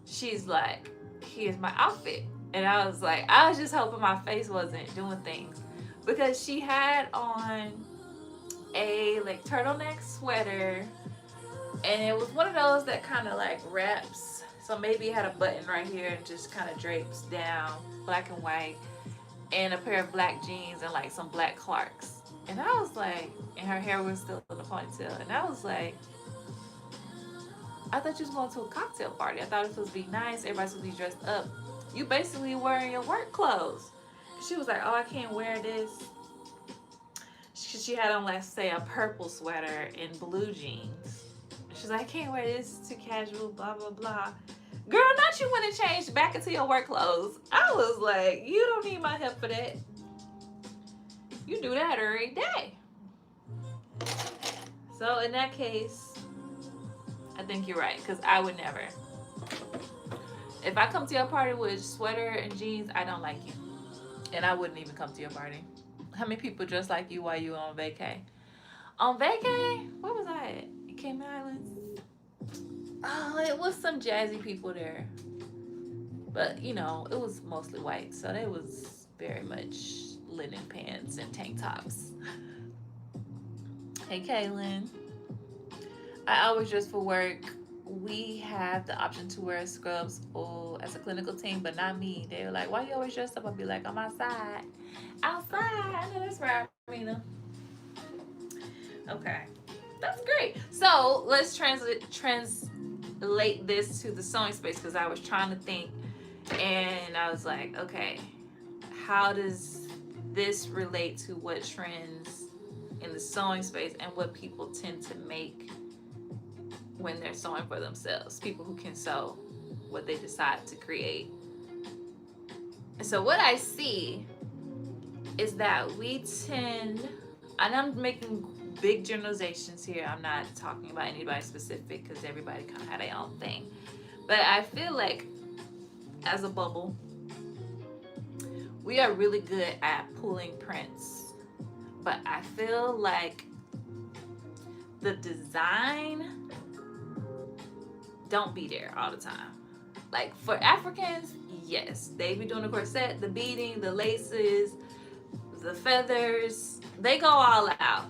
she's like, here's my outfit. And I was like, I was just hoping my face wasn't doing things, because she had on a like turtleneck sweater, and it was one of those that kind of like wraps. So maybe it had a button right here and just kind of drapes down, black and white, and a pair of black jeans and like some black Clarks. And I was like, and her hair was still in a ponytail. And I was like, I thought you was going to a cocktail party. I thought it was supposed to be nice. Everybody's supposed to be dressed up. You basically wearing your work clothes. She was like, oh, I can't wear this. She had on, let's say, a purple sweater and blue jeans. She's like, I can't wear this, too casual, blah, blah, blah. Girl, not you want to change back into your work clothes. I was like, you don't need my help for that. You do that every day. So in that case, I think you're right, because I would never. If I come to your party with sweater and jeans, I don't like you. And I wouldn't even come to your party. How many people dress like you while you on vacay? On vacay? Where was I at? Cayman Islands? Oh, it was some jazzy people there. But, you know, it was mostly white. So they was very much linen pants and tank tops. Hey, Kaylin. I always dress for work. We have the option to wear scrubs as a clinical team, but not me. They were like, why you always dress up? I'll be like, I'm outside. Outside. I know that's right, Mina. Okay. That's great. So let's translate this to the sewing space, because I was trying to think, and I was like, okay, how does this relate to what trends in the sewing space and what people tend to make when they're sewing for themselves? People who can sew what they decide to create. And so what I see is that we tend, and I'm making big generalizations here, I'm not talking about anybody specific, because everybody kind of had their own thing, but I feel like as a bubble, we are really good at pulling prints, but I feel like the design don't be there all the time. Like for Africans, yes, they be doing the corset, the beading, the laces, the feathers, they go all out.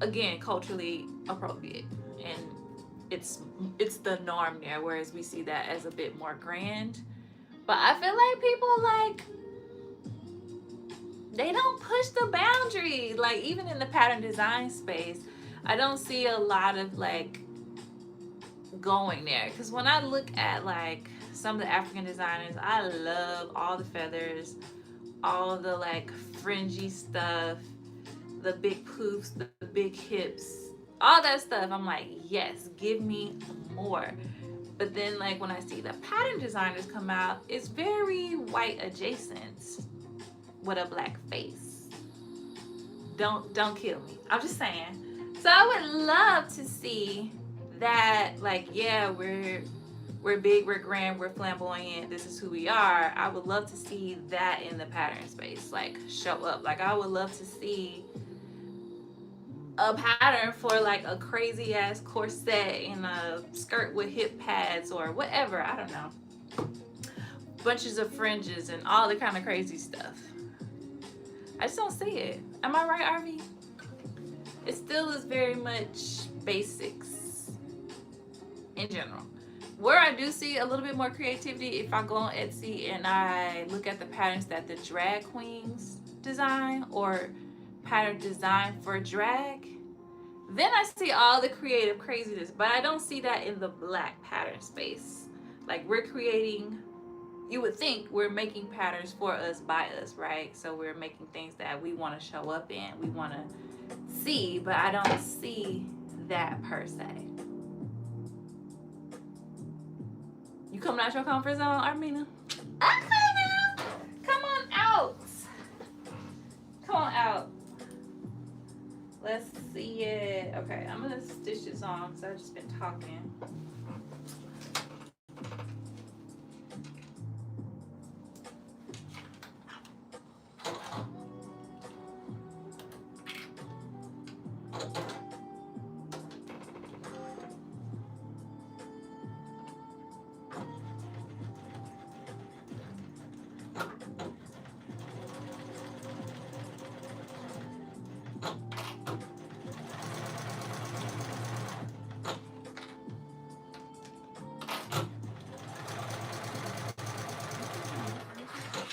Again, culturally appropriate, and it's the norm there, whereas we see that as a bit more grand. But I feel like people like they don't push the boundary. Like even in the pattern design space, I don't see a lot of like going there. Because when I look at like some of the African designers, I love all the feathers, all the like fringy stuff, the big poofs, the big hips, all that stuff. I'm like, yes, give me more. But then like when I see the pattern designers come out, it's very white adjacent with a black face. Don't kill me. I'm just saying. So I would love to see that, like, yeah, we're big, we're grand, we're flamboyant, this is who we are. I would love to see that in the pattern space, like show up. Like I would love to see a pattern for like a crazy ass corset and a skirt with hip pads or whatever. I don't know. Bunches of fringes and all the kind of crazy stuff. I just don't see it. Am I right, RV? It still is very much basics in general. Where I do see a little bit more creativity, if I go on Etsy and I look at the patterns that the drag queens design or pattern design for drag, then I see all the creative craziness. But I don't see that in the black pattern space. Like we're creating, you would think we're making patterns for us, by us, right? So we're making things that we want to show up in, we want to see, but I don't see that per se. You coming out your comfort zone, Armina? Okay now. Come on out. Come on out. Let's see it. Okay, I'm gonna stitch this on because I've just been talking.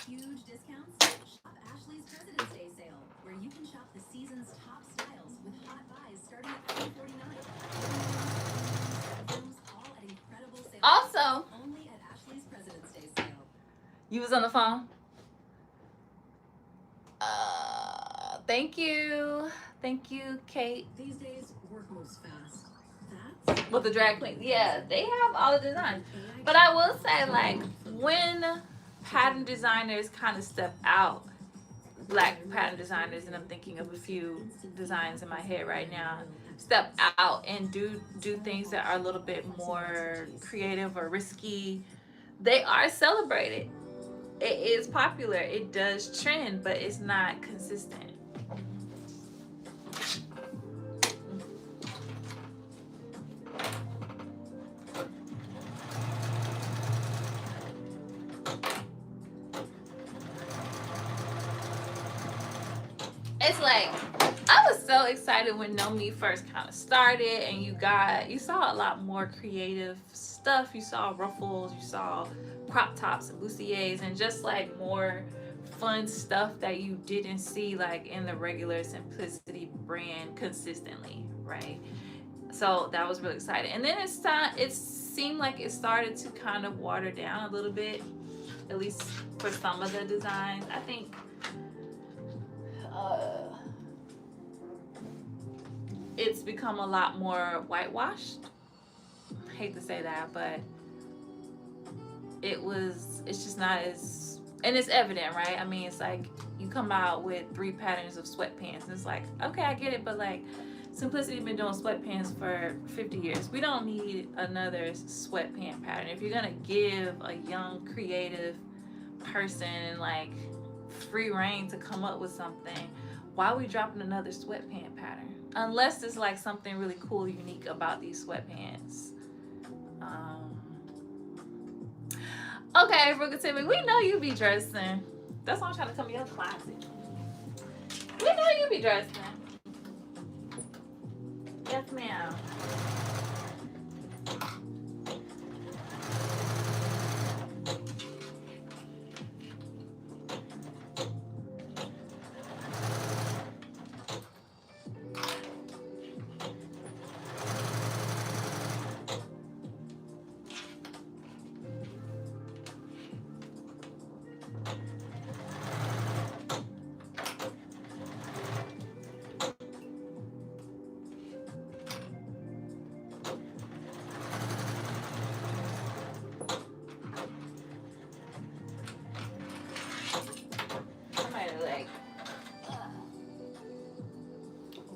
Huge discounts? Shop Ashley's President's Day sale, where you can shop the season's top styles with hot buys starting at $349. All at incredible sales. Also, Only at Ashley's President's Day sale. you was on the phone? Thank you. Thank you, Kate. These days, work moves fast. That's With the drag queen. Yeah, they have all the designs. But I will say, like, when pattern designers kind of step out, black pattern designers, and I'm thinking of a few designs in my head right now, step out and do things that are a little bit more creative or risky, they are celebrated. It is popular. It does trend, but it's not consistent. It's like, I was so excited when No Me first kind of started, and you saw a lot more creative stuff. You saw ruffles, you saw crop tops and bustiers, and just like more fun stuff that you didn't see like in the regular Simplicity brand consistently, right? So that was really exciting. And then it seemed like it started to kind of water down a little bit, at least for some of the designs. I think it's become a lot more whitewashed. I hate to say that, but it's just not as, and it's evident, right? I mean, it's like you come out with 3 patterns of sweatpants and it's like, okay, I get it, but like Simplicity been doing sweatpants for 50 years. We don't need another sweatpant pattern. If you're gonna give a young creative person like free reign to come up with something, why are we dropping another sweatpant pattern? Unless it's like something really cool, unique about these sweatpants. Okay, Rugativity, we know you be dressing. That's why I'm trying to come in your closet. We know you be dressing. Yes, ma'am.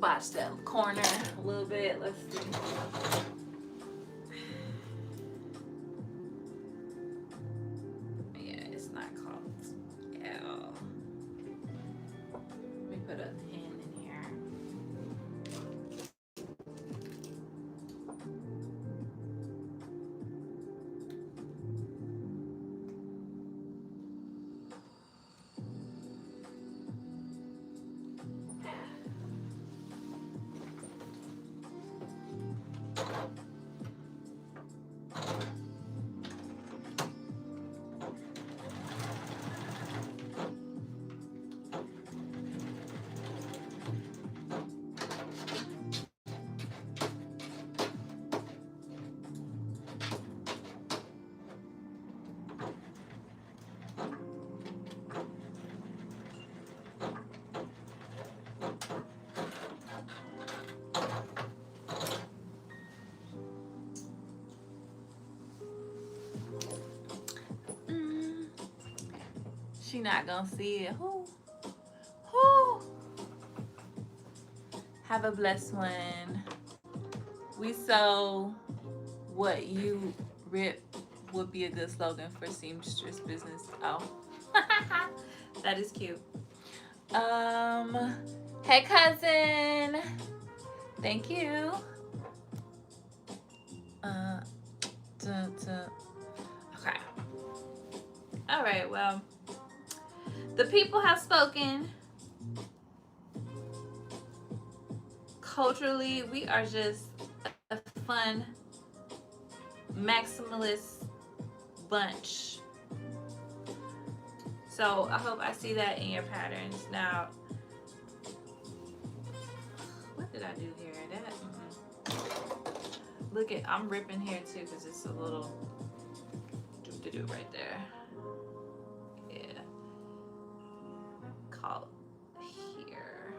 botch that corner a little bit. Let's see. Yeah, it's not called L. Let me put a pin in here. She not gonna see it. Who? Have a blessed one. We sew what you rip would be a good slogan for seamstress business. Oh, that is cute. Hey cousin. Thank you. Okay. All right. Well, the people have spoken. Culturally, we are just a fun, maximalist bunch. So I hope I see that in your patterns. Now, what did I do here? Look at, I'm ripping here too because it's a little do right there. Yeah. Call here.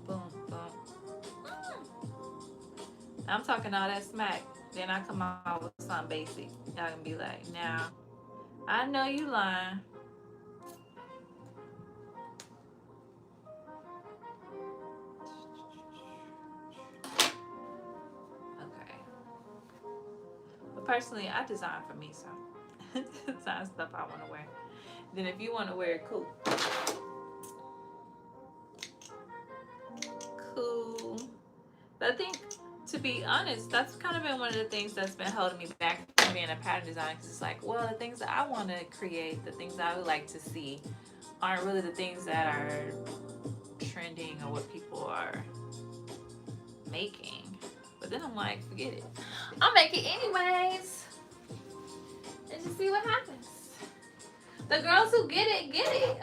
Boom, boom. I'm talking all that smack. Then I come out with something basic. Y'all can be like, now, I know you lying. Okay. But personally, I design for me, so design stuff I want to wear. Then if you want to wear it, cool. Cool. But I think, to be honest, that's kind of been one of the things that's been holding me back from being a pattern designer. Because it's like, well, the things that I want to create, the things that I would like to see, aren't really the things that are trending or what people are making. But then I'm like, forget it. I'll make it anyways. And just see what happens. The girls who get it, okay?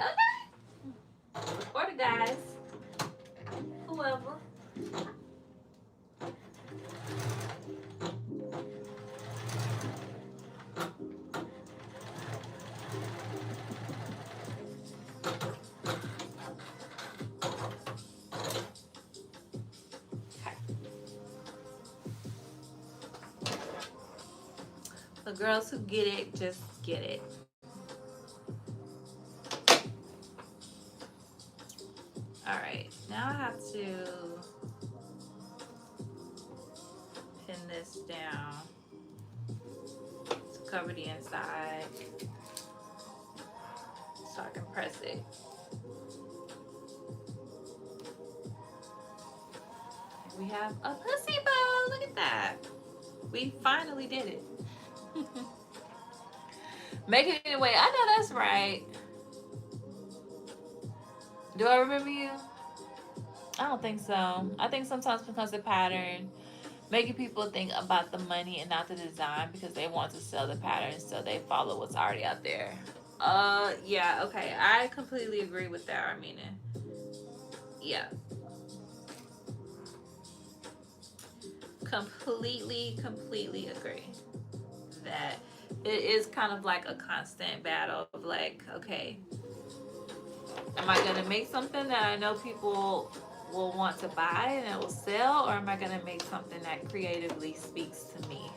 Or the guys. Whoever. The girls who get it, just get it. All right, now I have to pin this down to cover the inside so I can press it. We have a pussy bow. Look at that. We finally did it. Make it anyway. I know that's right. Do I remember you? I don't think so. I think sometimes because the pattern, making people think about the money and not the design because they want to sell the pattern, so they follow what's already out there. Yeah, okay. I completely agree with that, Armina. Yeah. Completely agree that it is kind of like a constant battle of like, okay, am I gonna make something that I know people will want to buy and it will sell, or am I gonna make something that creatively speaks to me?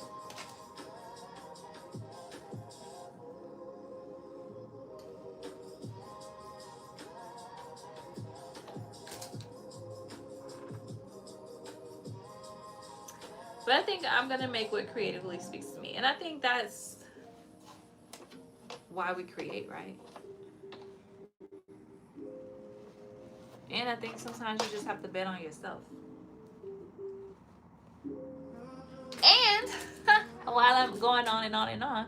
But I think I'm gonna make what creatively speaks to me. And I think that's why we create, right? And I think sometimes you just have to bet on yourself. And while I'm going on and on and on,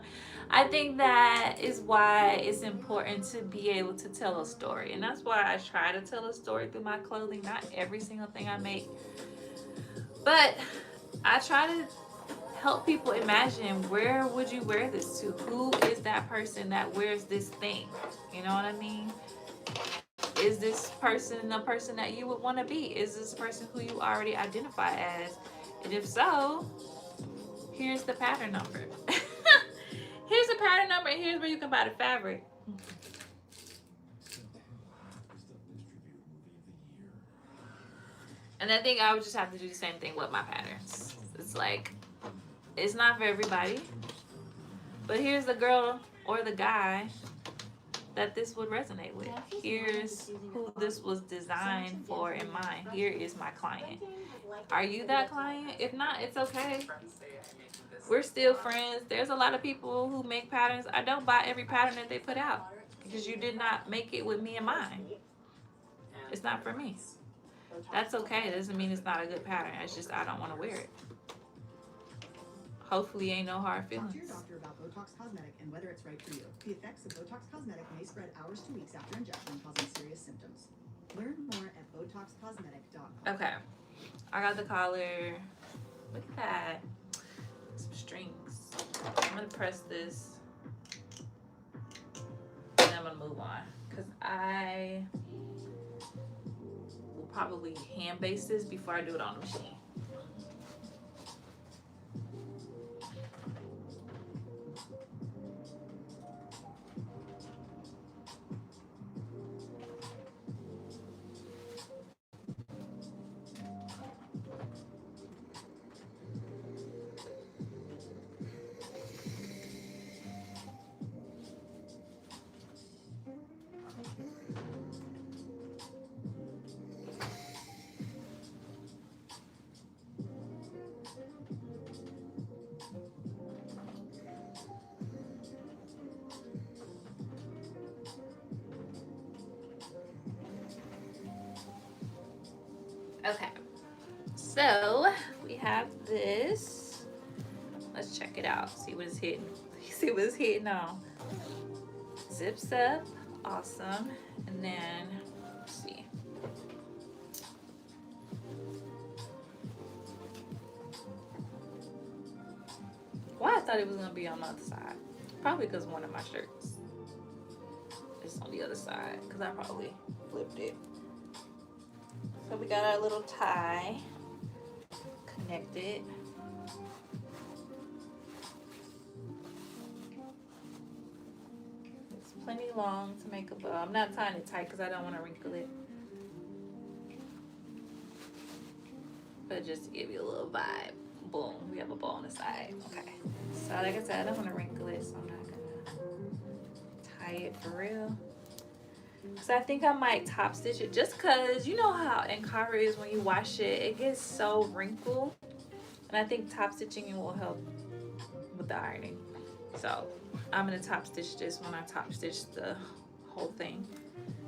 I think that is why it's important to be able to tell a story. And that's why I try to tell a story through my clothing. Not every single thing I make, but I try to help people imagine, where would you wear this to? Who is that person that wears this thing? You know what I mean? Is this person the person that you would want to be? Is this person who you already identify as? And if so, here's the pattern number. Here's the pattern number, and here's where you can buy the fabric. And I think I would just have to do the same thing with my patterns. It's like, it's not for everybody, but here's the girl or the guy that this would resonate with. Here's who this was designed for in mind. Here is my client. Are you that client? If not, it's okay. We're still friends. There's a lot of people who make patterns. I don't buy every pattern that they put out because you did not make it with me in mind. It's not for me. That's okay. It doesn't mean it's not a good pattern. It's just I don't want to wear it. Hopefully ain't no hard feelings. Talk to your doctor about Botox Cosmetic and whether it's right for you. The effects of Botox Cosmetic may spread hours to weeks after injection, causing serious symptoms. Learn more at BotoxCosmetic.com. Okay. I got the collar. Look at that. Some strings. I'm going to press this. And I'm going to move on. Because I will probably hand base this before I do it on the machine. Okay, so we have this. Let's check it out. See what it's hitting. See what it's hitting on. Zips up, awesome. And then let's see. Why I thought it was gonna be on the other side? Probably because one of my shirts is on the other side. Because I probably flipped it. So we got our little tie connected. It's plenty long to make a bow. I'm not tying it tight because I don't want to wrinkle it. But just to give you a little vibe. Boom, we have a bow on the side. Okay. So like I said, I don't want to wrinkle it, so I'm not gonna tie it for real. So I think I might top stitch it just because you know how Ankara is when you wash it, it gets so wrinkled. And I think top stitching will help with the ironing. So I'm going to top stitch this when I top stitch the whole thing.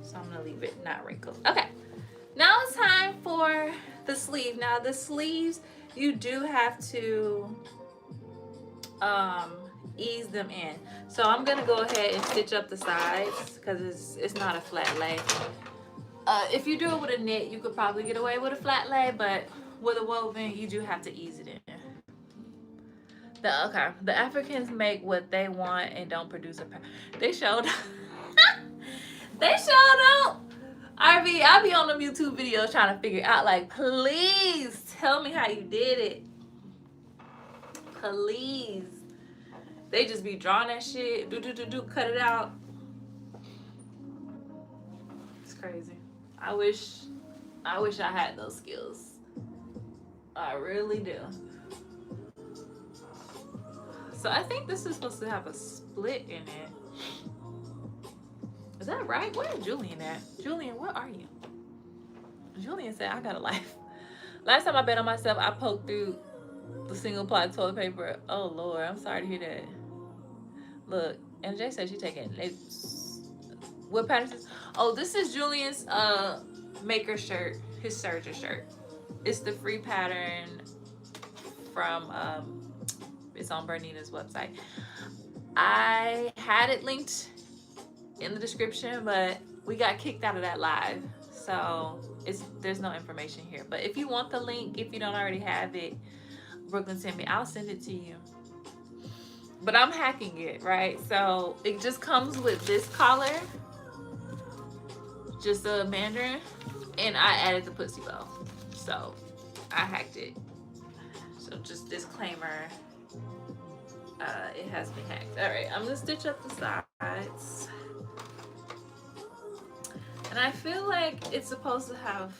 So I'm going to leave it not wrinkled. Okay, now it's time for the sleeve. Now the sleeves, you do have to ease them in. So I'm gonna go ahead and stitch up the sides because it's not a flat lay. If you do it with a knit, you could probably get away with a flat lay, but with a woven, you do have to ease it in. The Africans make what they want and don't produce a pattern. They showed they showed up. I be on them YouTube videos trying to figure out, like, please tell me how you did it. Please. They just be drawing that shit, cut it out. It's crazy. I wish I had those skills. I really do. So I think this is supposed to have a split in it. Is that right? Where is Julian at? Julian, where are you? Julian said, I got a life. Last time I bet on myself, I poked through The single ply toilet paper. Oh Lord, I'm sorry to hear that. Look, and Jay said she taking notes. What pattern is? Oh, this is Julian's maker shirt, his serger shirt. It's the free pattern from it's on Bernina's website. I had it linked in the description, but we got kicked out of that live, so there's no information here. But if you want the link, if you don't already have it, Brooklyn sent me, I'll send it to you. But I'm hacking it, right? So it just comes with this collar, just a mandarin, and I added the pussy bow. So I hacked it. So just disclaimer, it has been hacked. All right, I'm gonna stitch up the sides. And I feel like it's supposed to have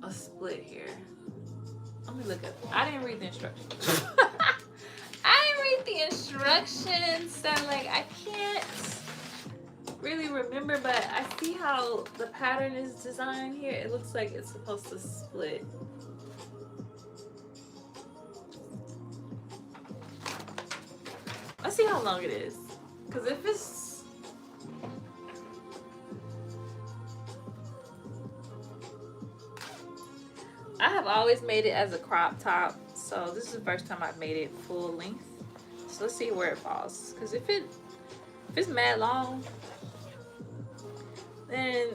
a split here. Let me look at it. I didn't read the instructions. I didn't read the instructions, so like I can't really remember, but I see how the pattern is designed here. It looks like it's supposed to split. Let's see how long it is. Because if it's... I have always made it as a crop top, so this is the first time I've made it full length. So let's see where it falls. Because if it's mad long, then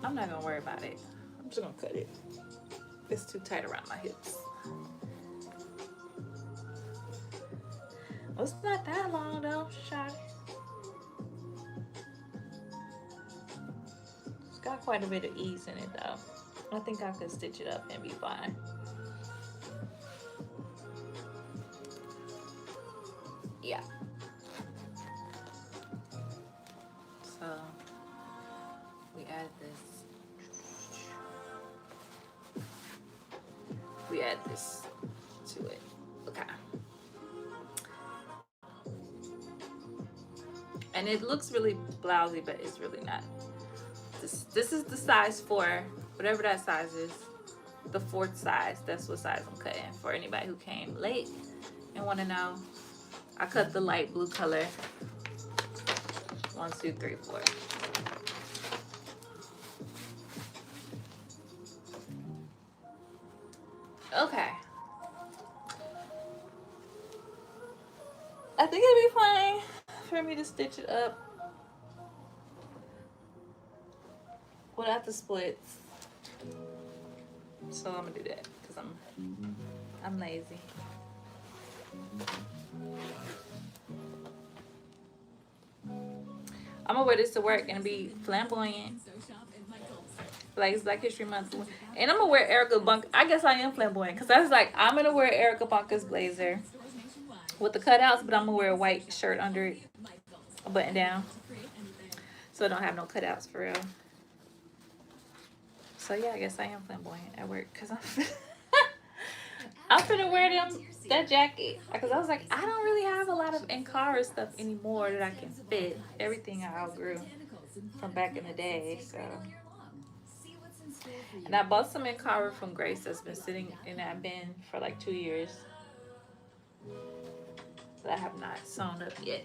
I'm not gonna worry about it. I'm just gonna cut it. It's too tight around my hips. Well, it's not that long though, shot. It's got quite a bit of ease in it though. I think I could stitch it up and be fine. Yeah. So we add this. We add this to it. Okay. And it looks really blousy, but it's really not. This is the size for whatever that size is, the 4th size. That's what size I'm cutting for anybody who came late and want to know. I cut the light blue color. 1, 2, 3, 4. Okay. I think it'll be fine for me to stitch it up without the splits. So I'm gonna do that because I'm lazy. I'm gonna wear this to work and be flamboyant. Like it's Black History Month. And I'm gonna wear Erica Bunk. I guess I am flamboyant because I was like, I'm gonna wear Erica Bunker's blazer with the cutouts, but I'm gonna wear a white shirt under it, a button down, so I don't have no cutouts for real. So yeah, I guess I am flamboyant at work because I'm finna wear that jacket because I was like, I don't really have a lot of Ankara stuff anymore that I can fit. Everything I outgrew from back in the day. So, and I bought some Ankara from Grace that's been sitting in that bin for like 2 years that I have not sewn up yet.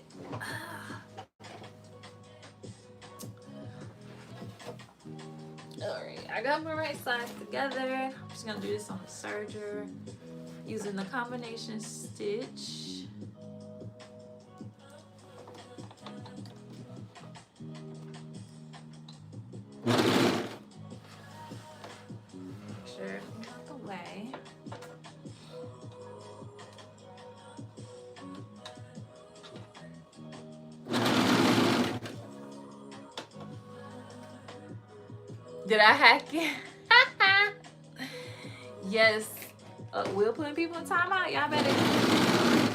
Alright, I got my right sides together. I'm just gonna do this on the serger using the combination stitch. Make sure it's out the way. Did I hack it? Yes. We're putting people in timeout. Y'all better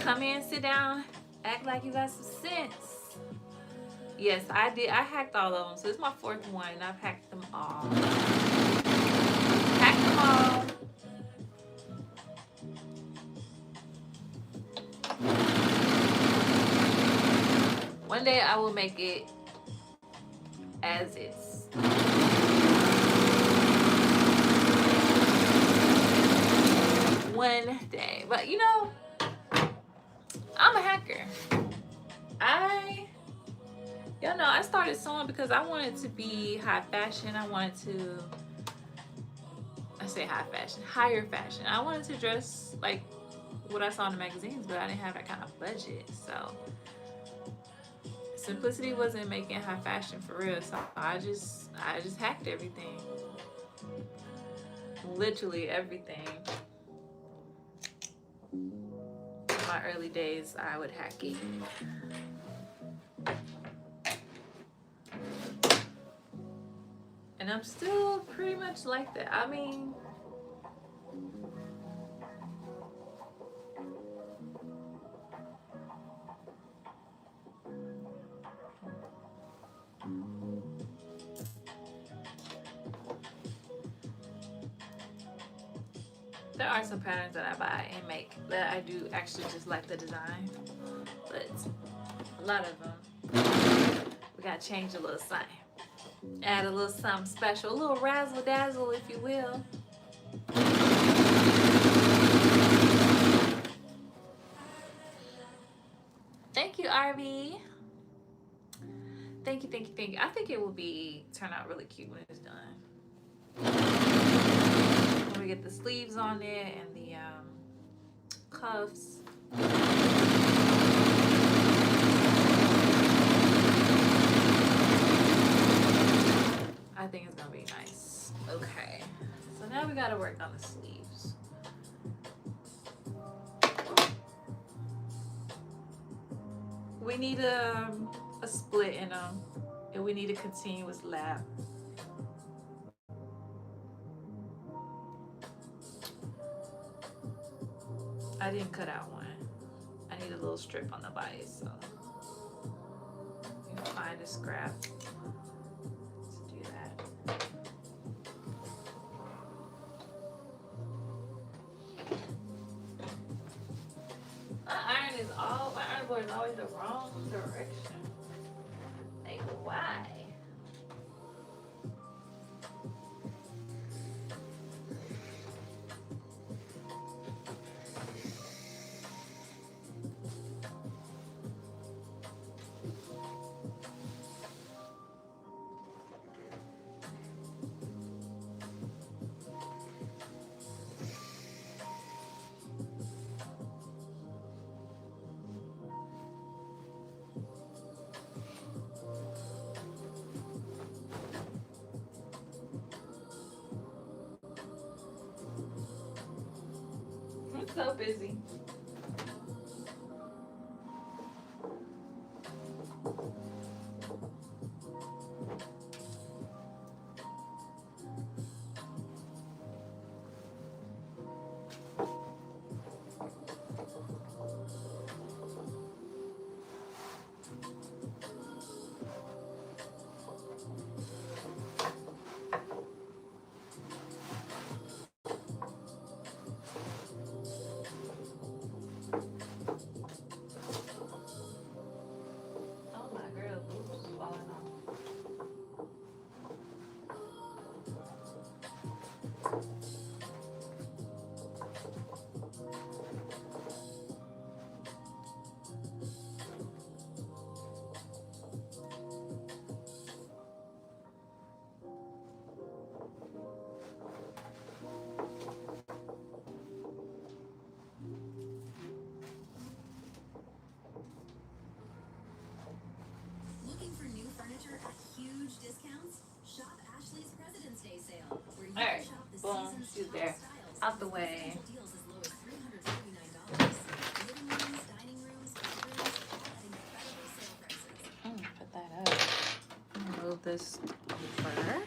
come in, sit down, act like you got some sense. Yes, I did. I hacked all of them. So it's my 4th one. And I've hacked them all. Hacked them all. One day I will make it as is. one day. But you know, I'm a hacker. Y'all know I started sewing because I wanted to be high fashion. I say high fashion, higher fashion. I wanted to dress like what I saw in the magazines, but I didn't have that kind of budget. So simplicity wasn't making high fashion for real. So I just hacked everything. Literally everything. In my early days, I would hack it. And I'm still pretty much like that. I mean, there are some patterns that I buy and make that I do actually just like the design. But a lot of them, we gotta change a little something. Add a little something special, a little razzle dazzle, if you will. Thank you, RV. Thank you, thank you, thank you. I think it will turn out really cute when it's done. When we get the sleeves on it and the cuffs. I think it's gonna be nice. Okay, so now we gotta work on the sleeves. We need a split in them, and we need a continuous lap. I didn't cut out one. I need a little strip on the body, so you find a scrap. My iron board is always the wrong direction. Like, why? So busy. Alright, boom, she's there. Out the way. Put that up. Move this over.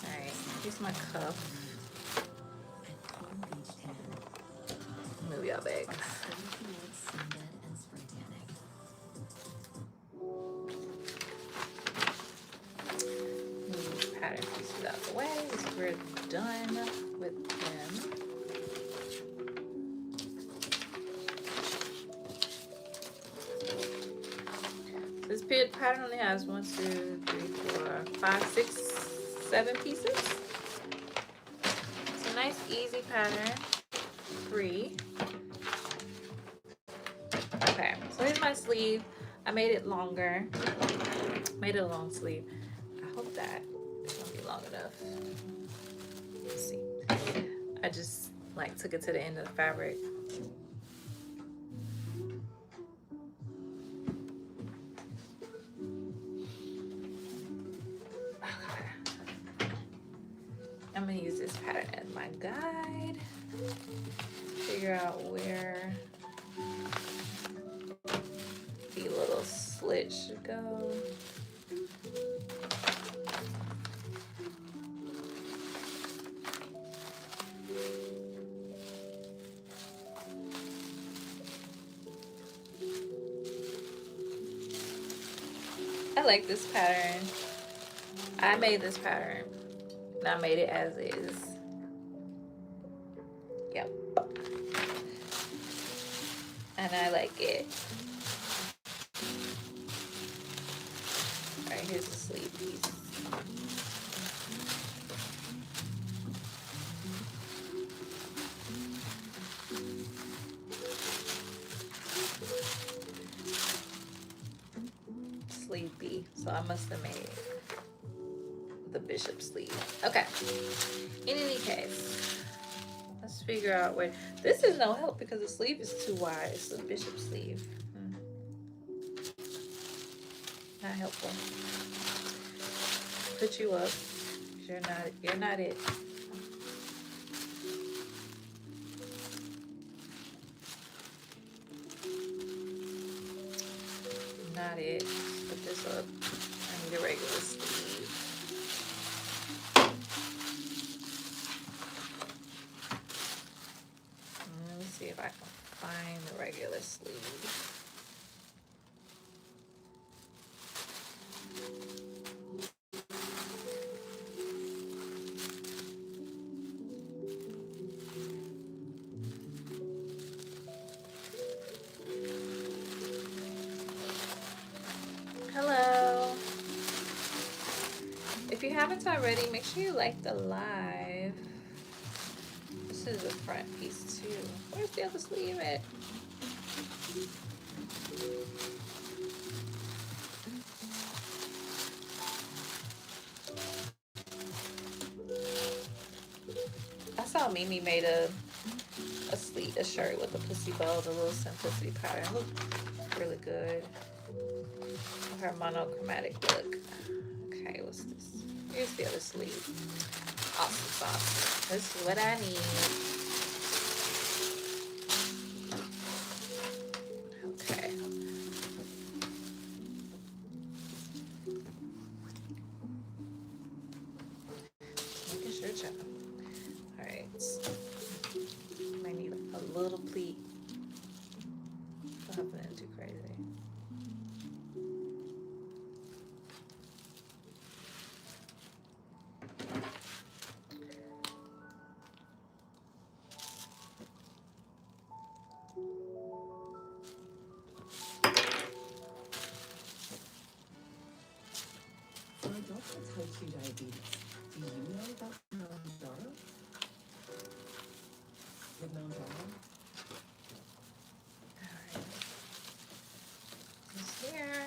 Alright, here's my cuff. Move y'all back. Pattern pieces out the way as we're done with them. This pattern only has 1, 2, 3, 4, 5, 6, 7 pieces. nice easy pattern. 3. Okay, so here's my sleeve. I made it longer. Made it a long sleeve. I hope that it's gonna be long enough. Let's see. I just like took it to the end of the fabric. I'm gonna use this pattern as my guide. Figure out where the little slit should go. I like this pattern. I made this pattern. And I made it as is. Yep. And I like it. Alright, here's the sleeve piece. Sleeve B. So I must have made the bishop sleeve. Okay. In any case, let's figure out where. This is no help because the sleeve is too wide. It's the bishop sleeve. Not helpful. Put you up. You're not it. Not it. Put this up. I need a regular sleeve. Let me see if I can find the regular sleeve. Hello. If you haven't already, make sure you like the live. This is the front piece too. Where's the other sleeve at? I saw Mimi made a shirt with a pussy bow, the little simplicity pattern. It looked really good. Her monochromatic look. Okay, what's this? Here's the other sleeve. Awesome sauce. This is what I need. Okay. Making sure, child. Alright. Might need a little pleat. Nothing too crazy. For adults with type 2 diabetes, do you know about Mounjaro? With Mounjaro? Alright. It's here.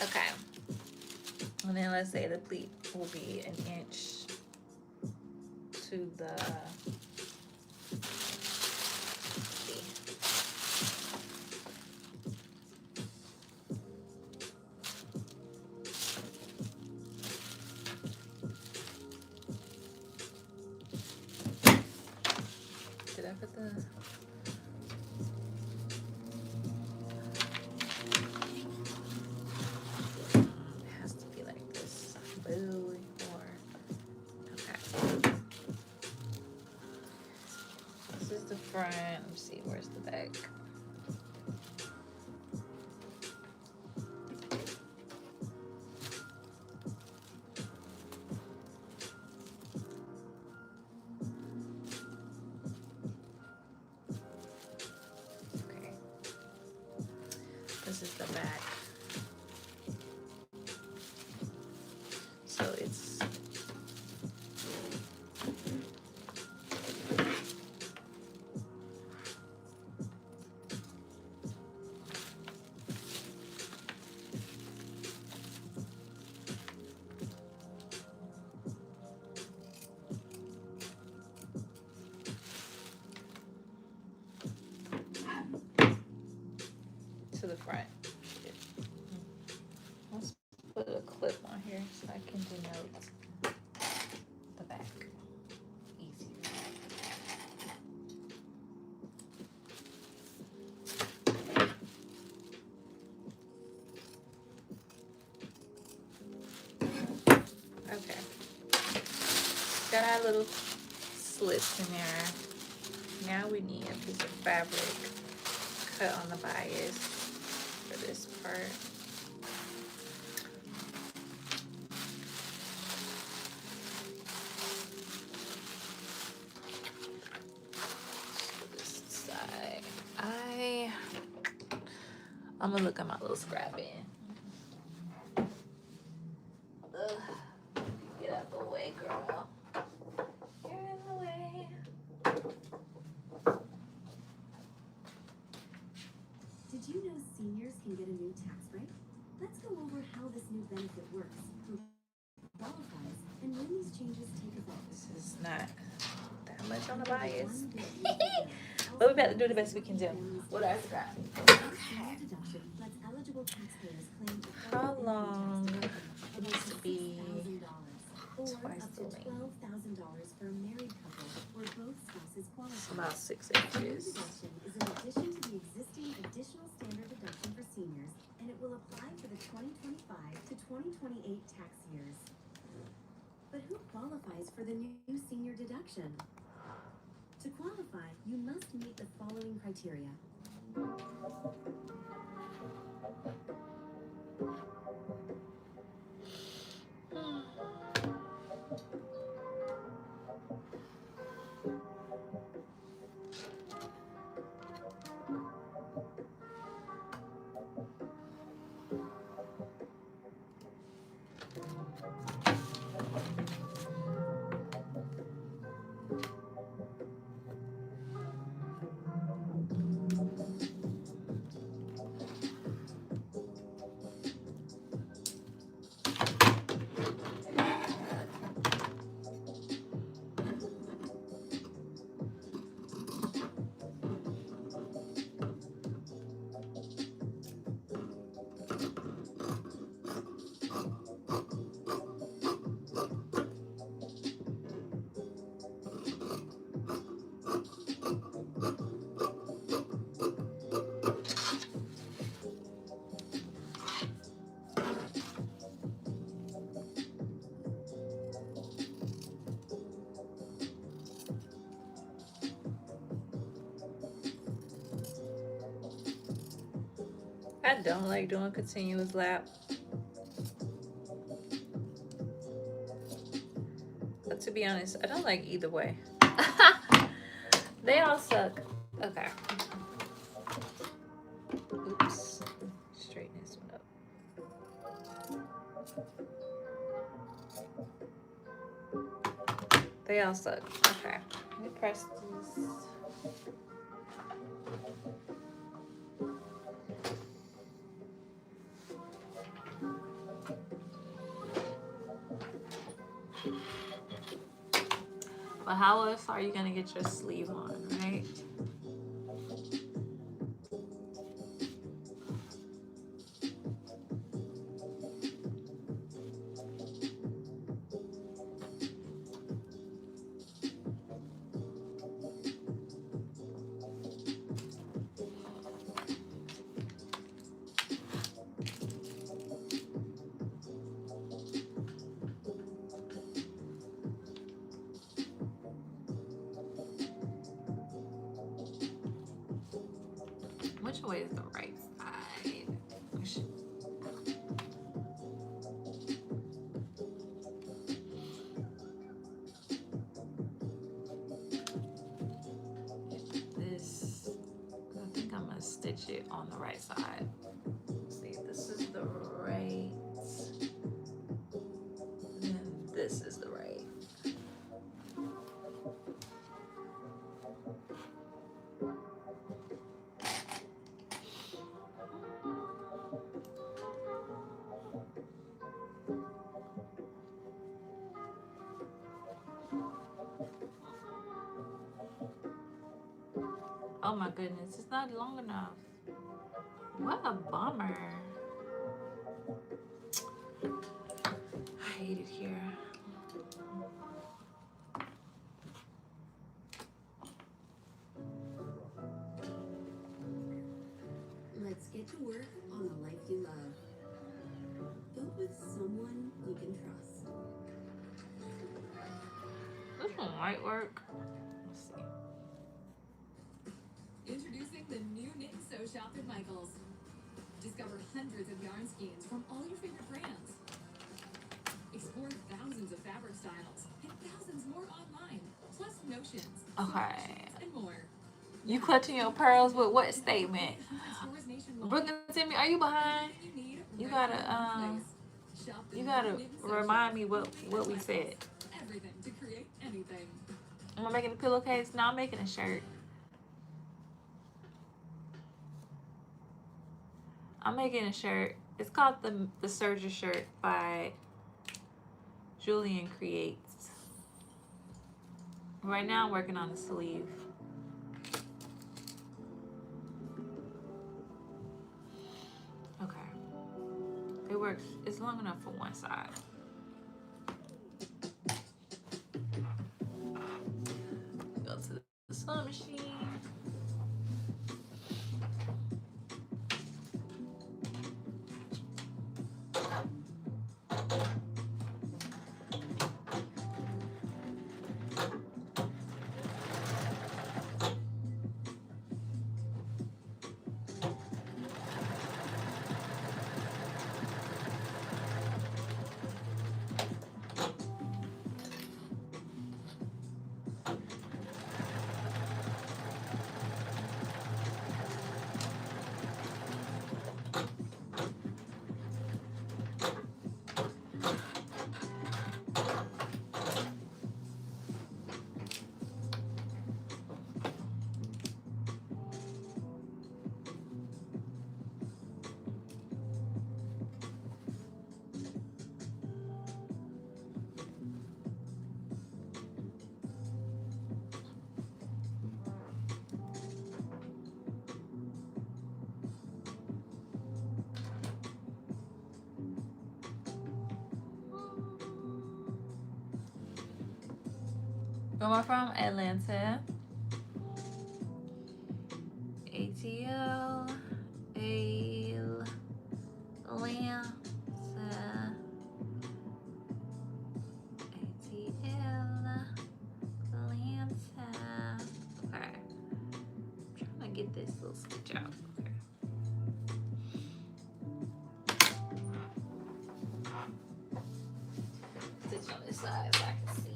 Okay. And then let's say the pleat will be an inch to the did I put the it has to be like this. Boo or okay. front. Let's see, where's the back? Okay. This is the back. So it's to the front. Let's put a clip on here so I can denote the back easier. Okay. Got our little slits in there. Now we need a piece of fabric cut on the bias for this part. So this side, I'm gonna look at my little scrap bin. Ugh. Get out the way, girl. You're in the way. Did you know seniors can get a new tax break? Let's go over how this new benefit works, who qualifies, and when these changes take effect. This is not that much on the bias. But we better do the best we can do. What our scrap? Senior deduction lets eligible taxpayers claim a How full long income tax would credit this of be? $6,000 or Twice up the to length. $12,000 for a married couple where both spouses It's qualify. about 6 Senior inches. deduction is in addition to the existing additional standard deduction for seniors, and it will apply for the 2025 to 2028 tax years. But who qualifies for the new senior deduction? To qualify, you must meet the following criteria. I don't like doing continuous lap. But to be honest, I don't like either way. They all suck. Okay. Oops. Straighten this one up. They all suck. Okay. Let me press this. But how else are you gonna get your sleeve on, right? which way is the right side? This, I think I'm gonna stitch it on the right side. Let's see, this is the right, and this is the right. Oh my goodness, it's not long enough. What a bummer. I hate it here. Let's get to work on the life you love. Built with someone you can trust. This one might work. Let's see. Introducing the new Knit and Sew Shop at Michael's. Discover hundreds of yarn skeins from all your favorite brands. Explore thousands of fabric styles and thousands more online, plus notions, Okay. and more. You clutching your pearls with what statement? 100 stores nationwide. Brooklyn Timmy, are you behind? Everything you need You right gotta in one place. Shop the you new gotta Knit and Sew remind Shop me what we said. Everything to create anything. Am I making a pillowcase? No, I'm making a shirt. I'm making a shirt. It's called the Serger shirt by Julian Creates. Right now I'm working on the sleeve. Okay. It works. It's long enough for one side. Go to the sewing machine. Where am I from? Atlanta. ATL. Atlanta. ATL. Atlanta. Okay. I'm trying to get this little stitch out. Okay. Stitch on this side so I can see.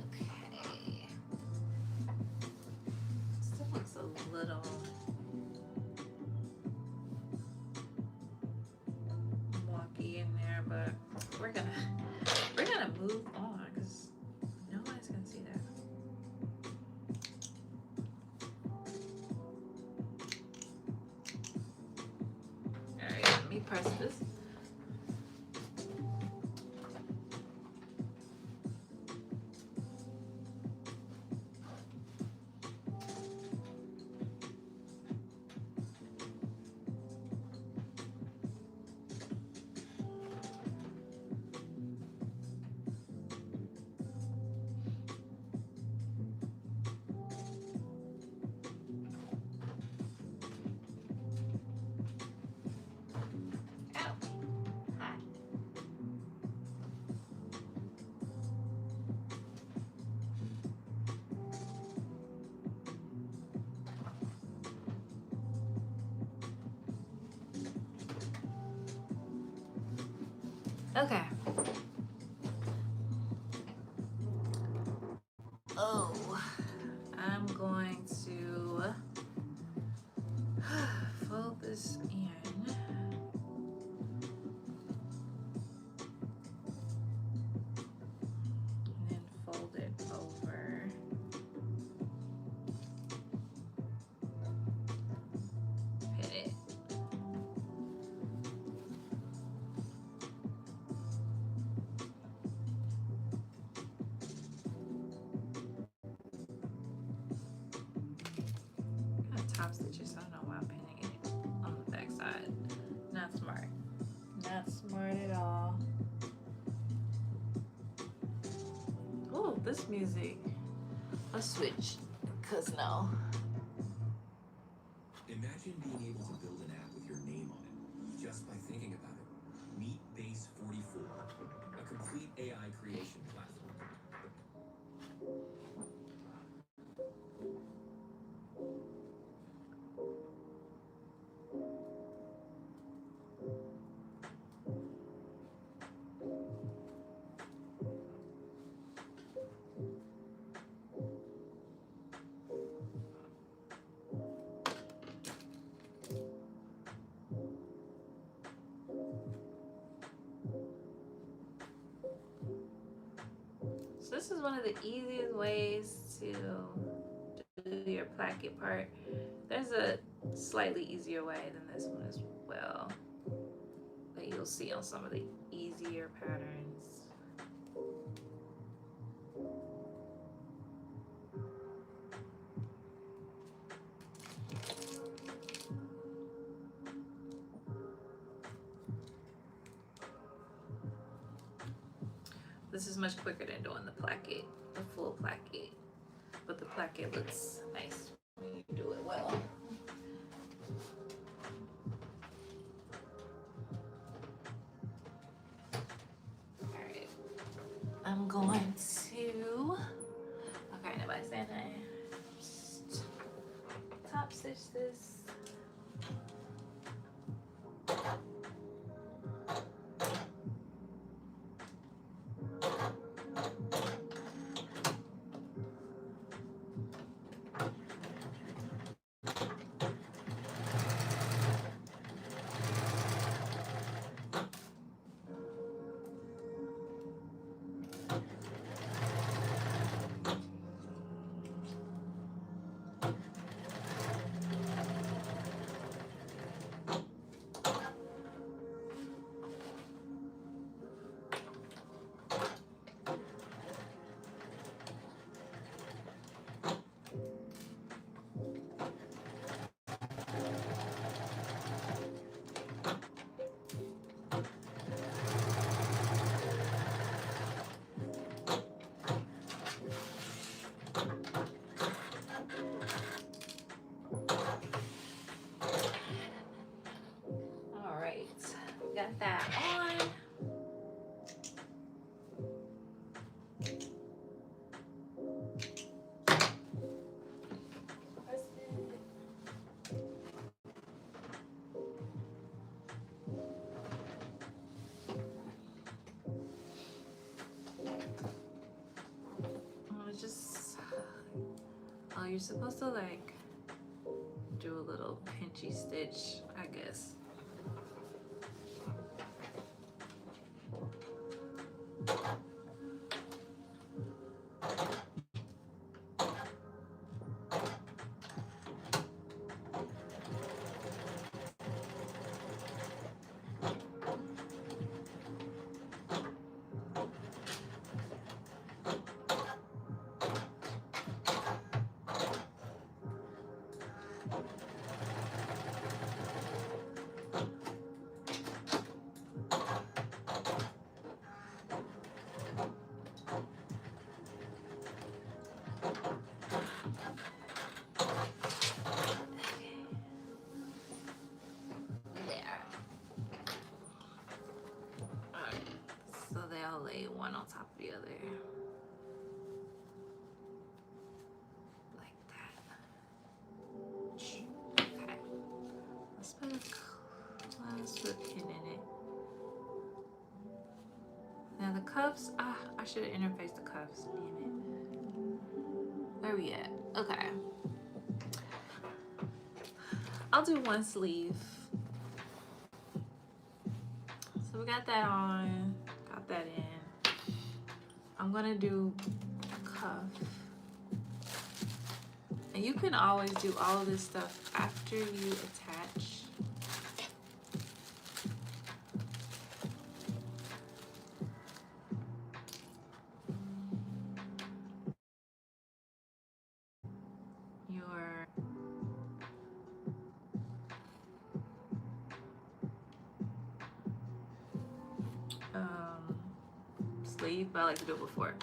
Okay. Still looks a little wonky in there, but we're gonna move on because nobody's gonna see that. Alright, let me press this. Okay. Oh, I'm going to fold this in. And then fold it over. Pin it. Top stitches. I don't know why I'm pinning it on the back side. Not smart. Not smart at all. Oh, this music. Let's switch. Cause no. Imagine being able to build an app with your name on it just by thinking about it. Meet Base 44, a complete AI creation platform. So this is one of the easiest ways to do your placket part. There's a slightly easier way than this one as well that you'll see on some of the easier patterns. This is much quicker than doing the placket, the full placket. But the placket looks nice when you do it well. Alright. I'm going to, okay, nobody saying nothing. Just top stitch this. Got that on. Just, oh, you're supposed to like do a little pinchy stitch, I guess. Lay one on top of the other like that. Okay, let's put a pin in it. Now the cuffs, I should have interfaced the cuffs. Damn it. Where we at? Okay. I'll do one sleeve. So we got that on, got that in. I'm gonna do a cuff. And you can always do all of this stuff after you attach. Your sleeve, but I like to do it before.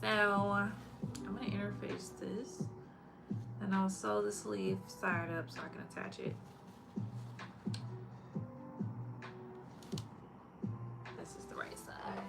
So I'm gonna interface this, and I'll sew the sleeve side up so I can attach it. This is the right side.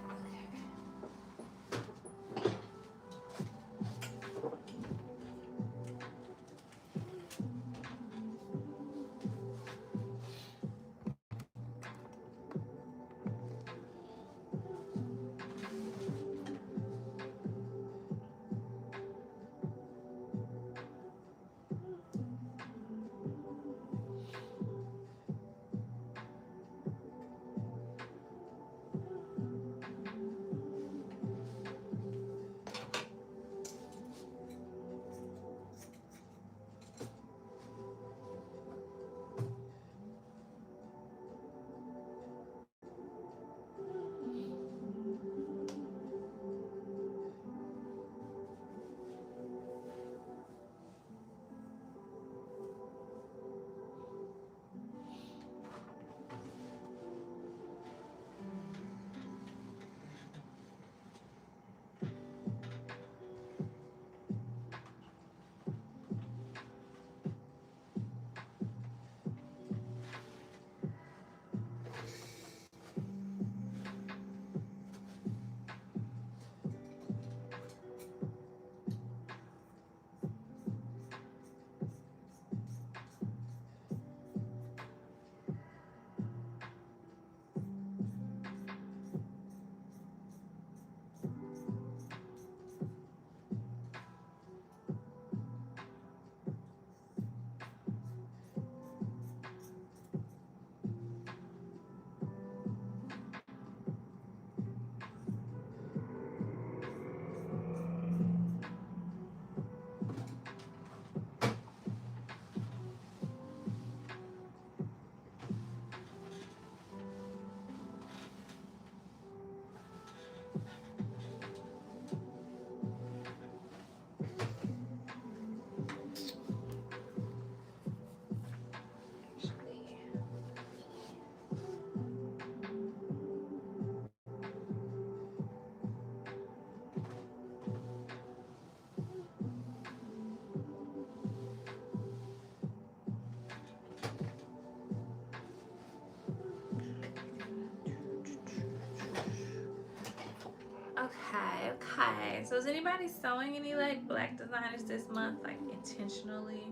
Okay. So is anybody sewing any like black designers this month, like intentionally?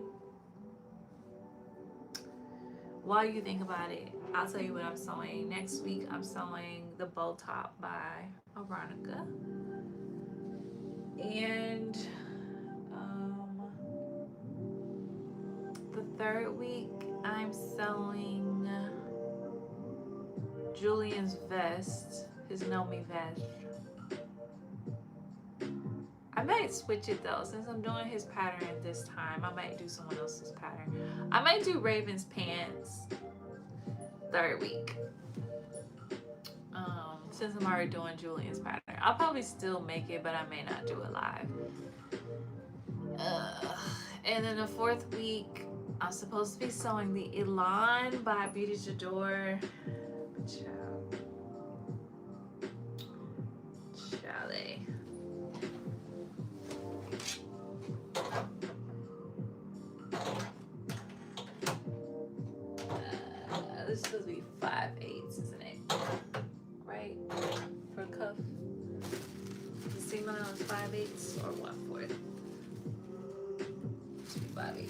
While you think about it, I'll tell you what I'm sewing. Next week, I'm sewing the bow top by Veronica. And the third week, I'm sewing Julian's vest, his Know Me vest. I might switch it though, since I'm doing his pattern this time. I might do someone else's pattern. I might do Raven's pants third week. Since I'm already doing Julian's pattern. I'll probably still make it, but I may not do it live. And then the fourth week, I'm supposed to be sewing the Elan by Beauty J'adore. Chalet. This is supposed to be 5/8, isn't it? Right? For a cuff. The seam allowance 5/8 or 1/4. 5/8.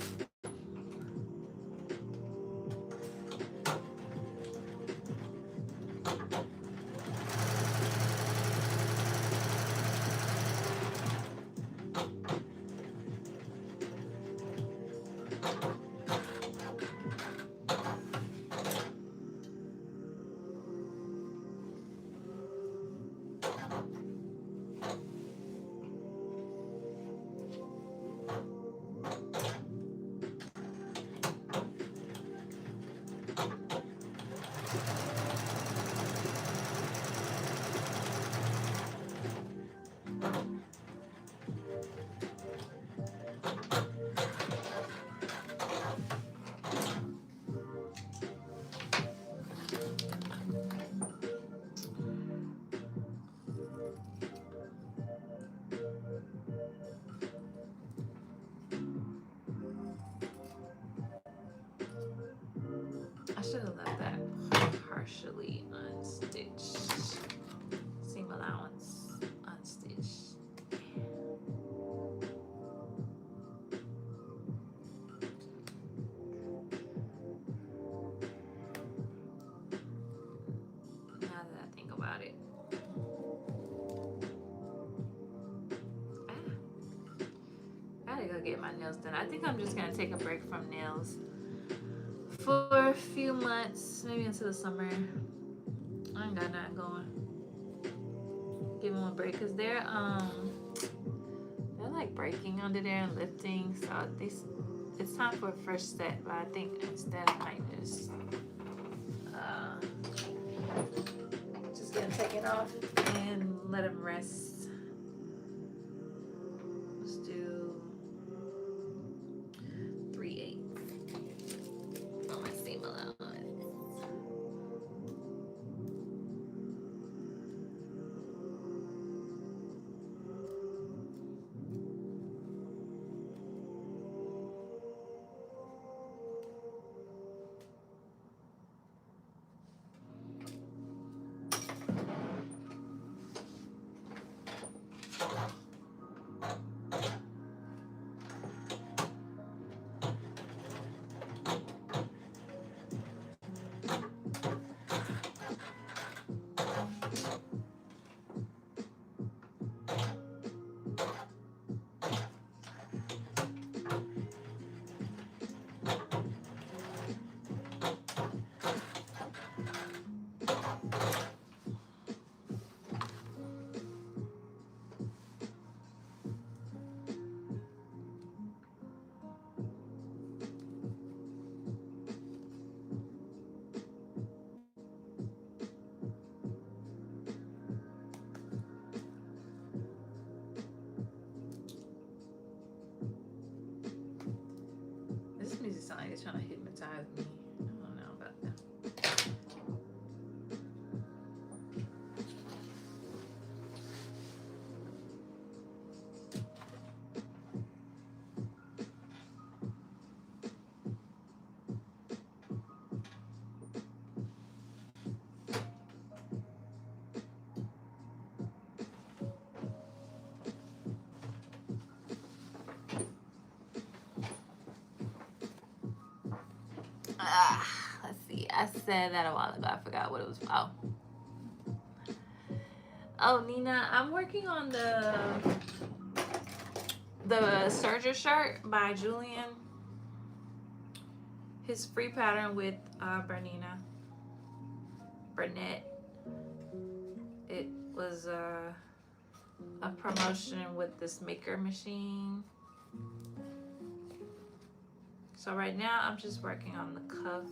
should have left that partially unstitched. Seam allowance unstitched. Now that I think about it. Gotta go get my nails done. I think I'm just gonna take a break from nails for a few months, maybe until the summer. I ain't got nothing going. Give them a break because they're like breaking under there and lifting. So it's time for a fresh set. But I think instead I might just get them taken off and let them rest. Let's do 3/8 on my seam allowance. This music sounds like it's trying to hypnotize me. I don't know about that. Let's see. I said that a while ago. I forgot what it was. Oh, Nina, I'm working on the serger shirt by Julian. His free pattern with Burnett. It was a promotion with this maker machine. So right now I'm just working on the cuff.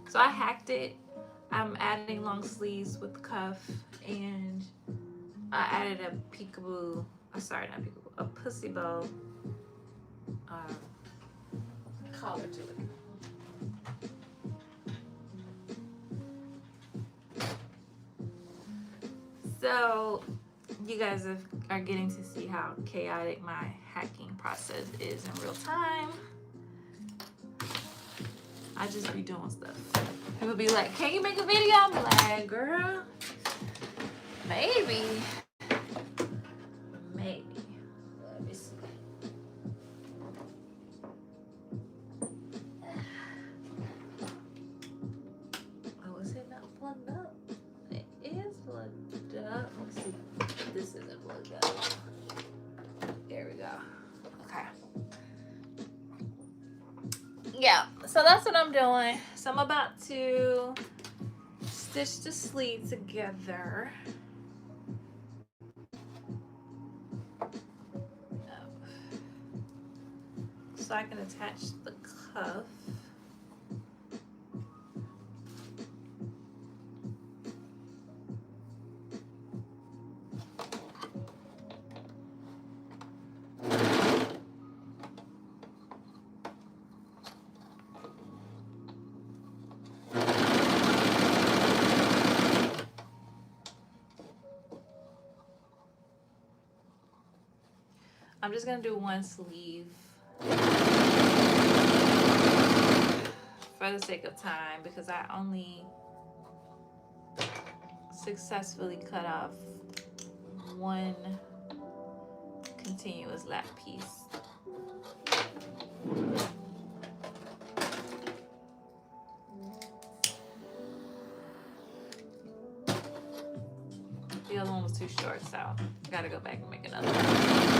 So I hacked it. I'm adding long sleeves with the cuff, and I added a peekaboo. Sorry, not peekaboo. A pussy bow collar to it. So you guys are getting to see how chaotic my hacking process is in real time. I just be doing stuff. People be like, can you make a video? I'm like, girl, maybe. Maybe. Let me see. Oh, is it not plugged up? It is plugged up. Let's see. This isn't plugged up. There we go. Okay. Yeah, so that's what I'm doing. So I'm about to stitch the sleeve together. So I can attach the cuff. I'm just gonna do one sleeve for for the sake of time, because I only successfully cut off one continuous lap piece. The other one was too short, so I gotta go back and make another one.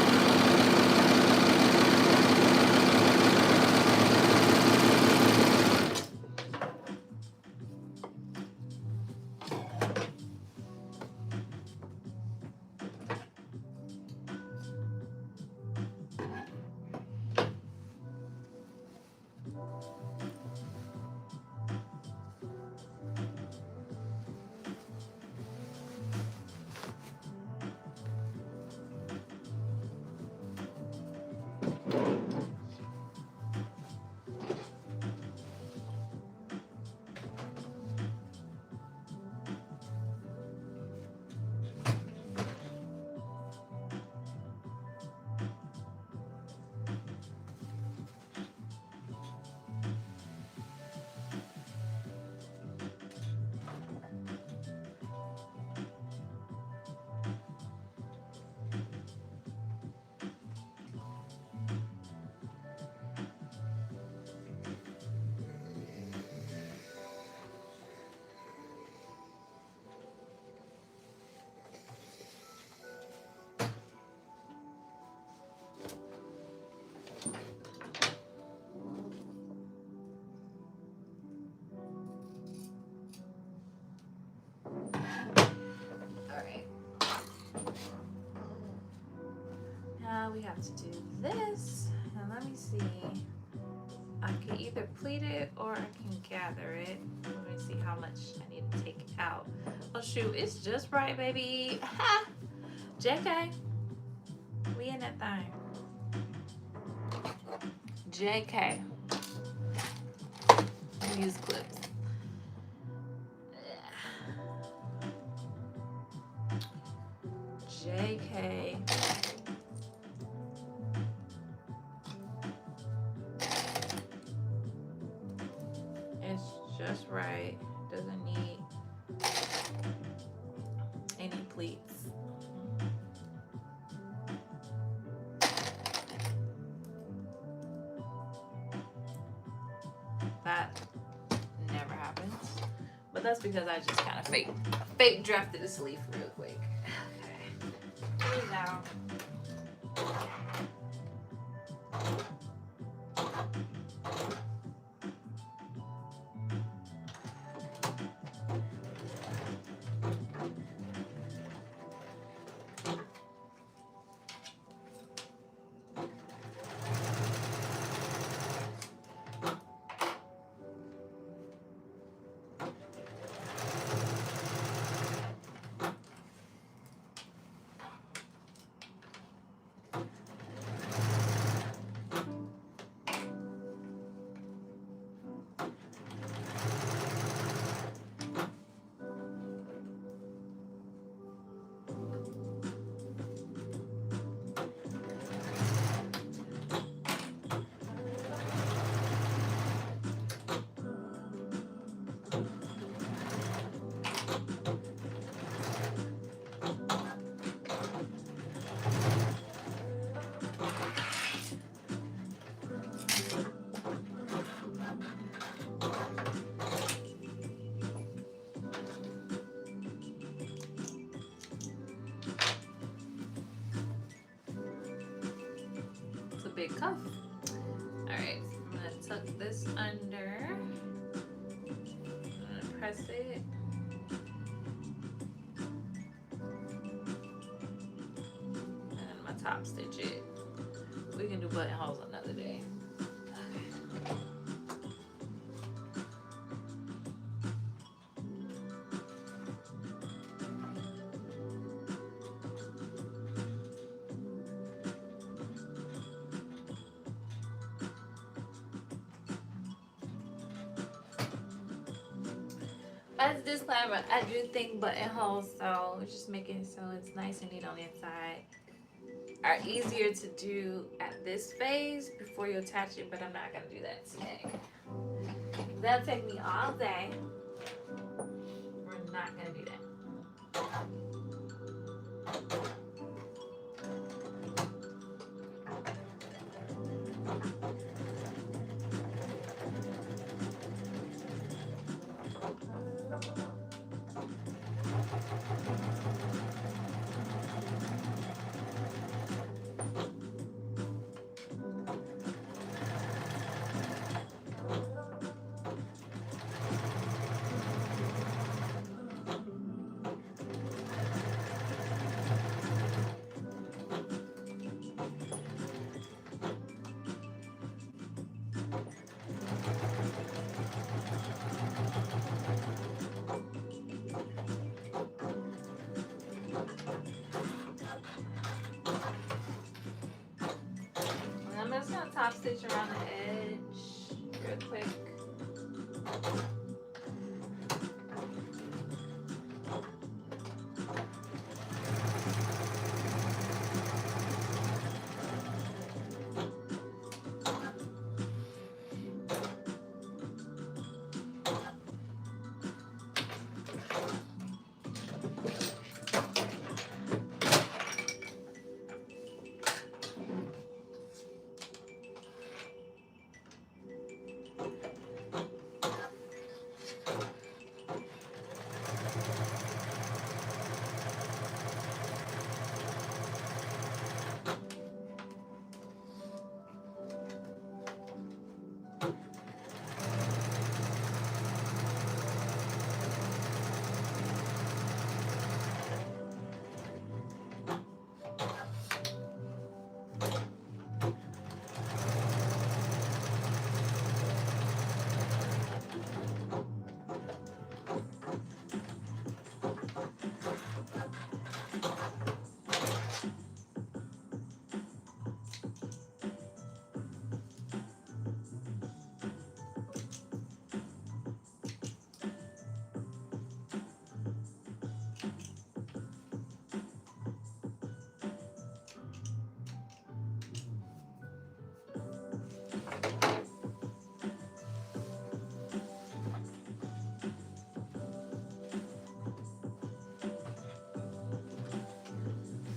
Now we have to do this, and let me see. I can either pleat it or I can gather it. Let me see how much I need to take out. Oh shoot, it's just right, baby. Ha! JK, we in that thing. JK. Use clips. JK. It's just right. Doesn't need any pleats. That never happens. But that's because I just kind of fake drafted the sleeve real quick. Okay. Here we go. Big cuff. All right, I'm gonna tuck this under. I'm gonna press it. And I'm gonna top stitch it. We can do buttonholes another day. As a disclaimer, I do think buttonholes, so just making it so it's nice and neat on the inside, are easier to do at this phase before you attach it, but I'm not gonna do that today. That'll take me all day. We're not gonna do that. I'm just gonna top stitch around the edge real quick.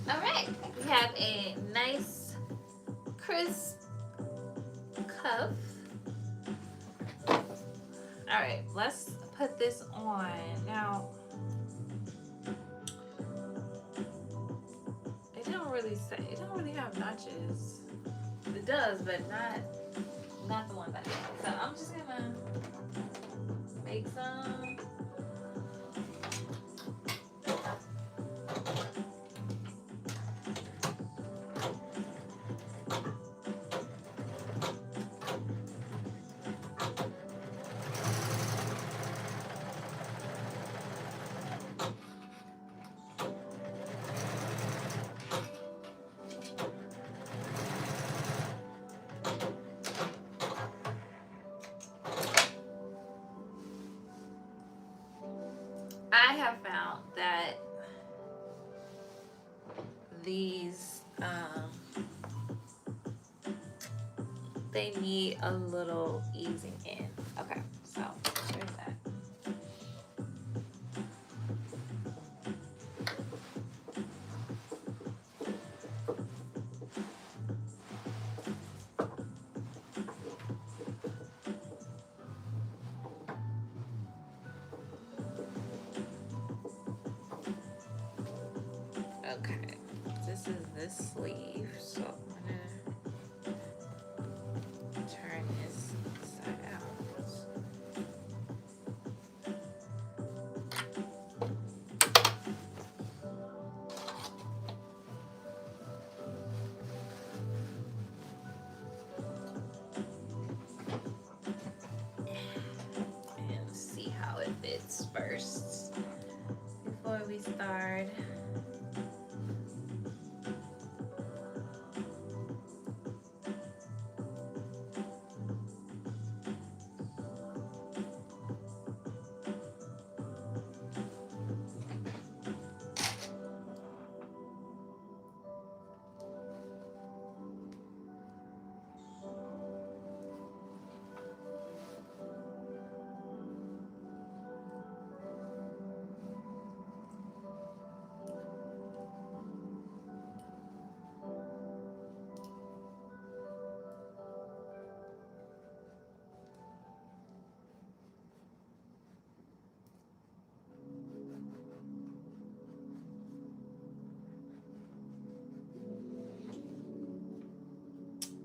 Alright, we have a nice crisp cuff. Alright, let's put this on. Now, it don't really have notches. It does, but not the ones I need. So I'm just gonna make some. I have found that these they need a little easing in. Okay, so there's that. Okay, this is this sleeve, so I'm gonna turn this side out. And see how it fits first before we start.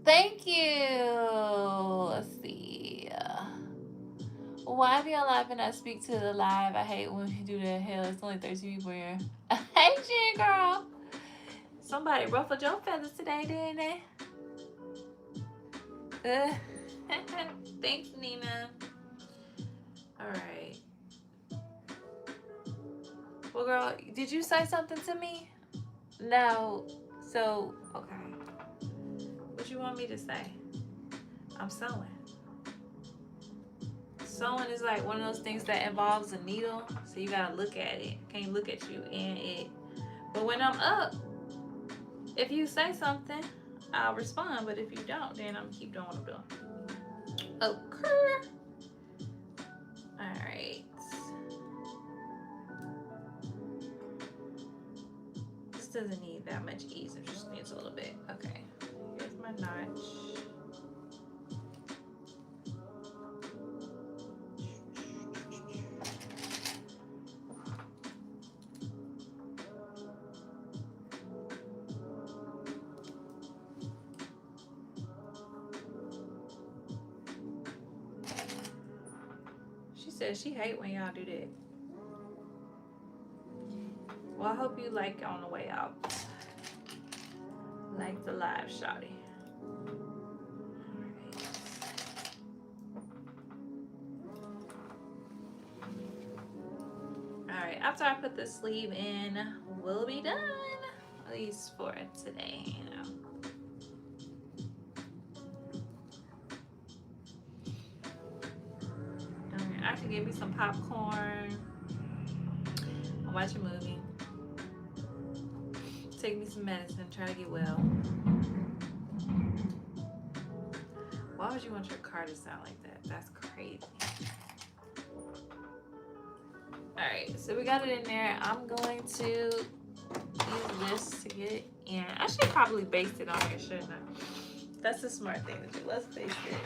Thank you. Let's see. Why be on live and not speak to the live? I hate when we do that. Hell, it's only 13 people here. Hey, Jen, girl. Somebody ruffled your feathers today, didn't they? Thanks, Nina. All right. Well, girl, did you say something to me? No. So, okay. What you want me to say? I'm sewing. Sewing is like one of those things that involves a needle, so you gotta look at it. Can't look at you and it. But when I'm up, if you say something, I'll respond. But if you don't, then I'm gonna keep doing what I'm doing. Okay. All right. This doesn't need that much ease. It just needs a little bit. Okay. Here's my notch. She says she hate when y'all do that. Well, I hope you like on the way out. Like the live shotty. Alright, after I put the sleeve in, we'll be done. At least for today, you know. Alright, I can give me some popcorn. I'll watch a movie. Take me some medicine, try to get well. Why would you want your car to sound like that? That's crazy. Alright, so we got it in there. I'm going to use this to get it in. I should probably baste it on here, shouldn't I? That's a smart thing to do. Let's baste it.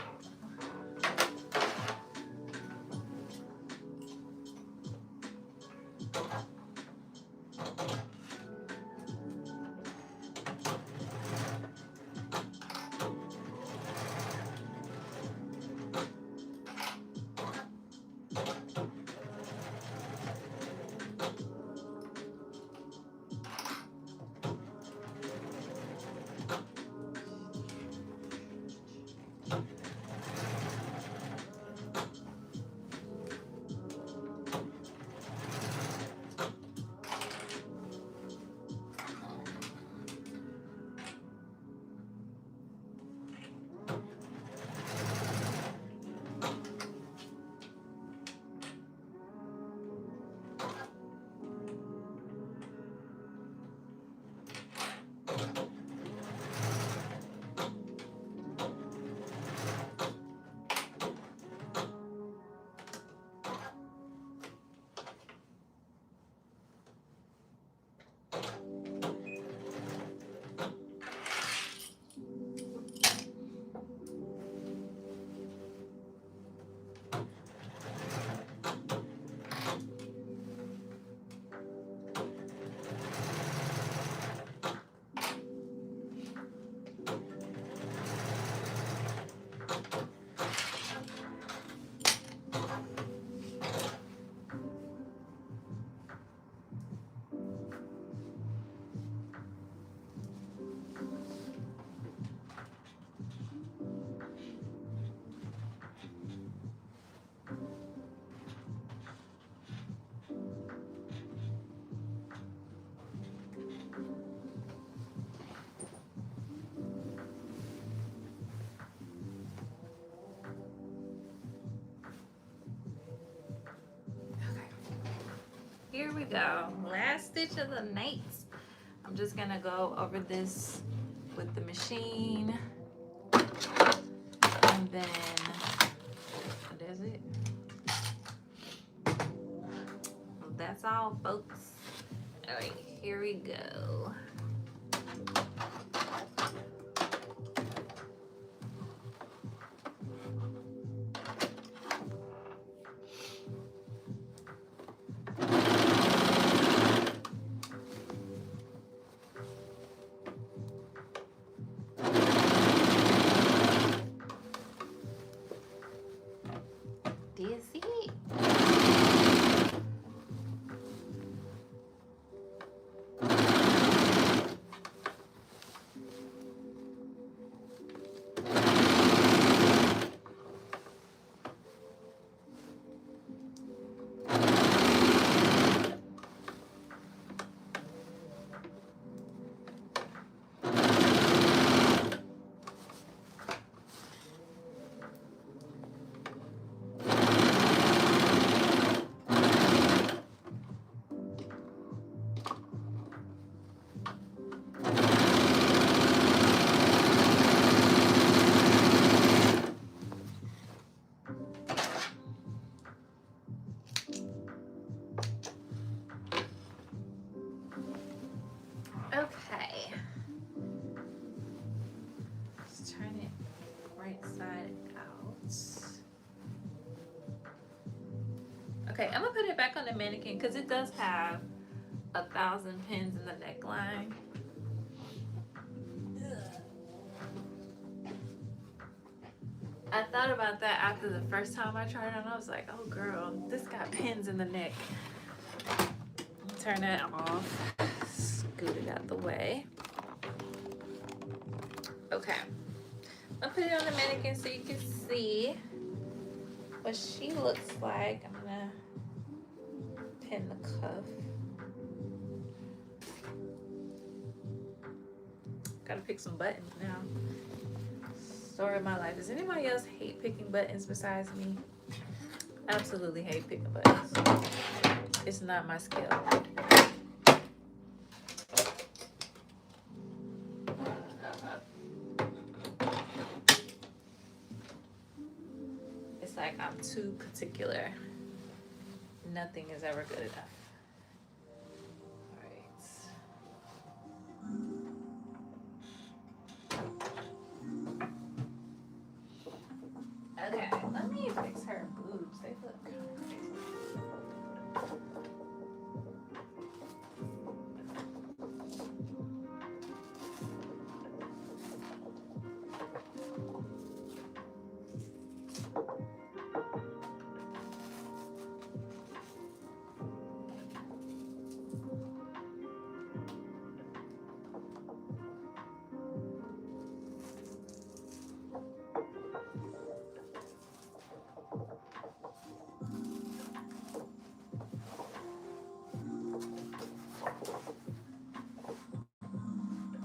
Here we go. Last stitch of the night. I'm just gonna go over this with the machine. And then that's it. Well, that's all, folks. All right, here we go. Okay. Let's turn it right side out. Okay, I'm gonna put it back on the mannequin because it does have 1,000 pins in the neckline. I thought about that after the first time I tried it on. I was like, oh girl, this got pins in the neck. Turn that off. Scoot it out the way. Okay. I'll put it on the mannequin so you can see what she looks like. I'm gonna pin the cuff. Gotta pick some buttons now. Story of my life. Does anybody else hate picking buttons besides me? Absolutely hate picking buttons. It's not my skill. It's like I'm too particular. Nothing is ever good enough. Okay, let me fix her boobs. They look kind of crazy.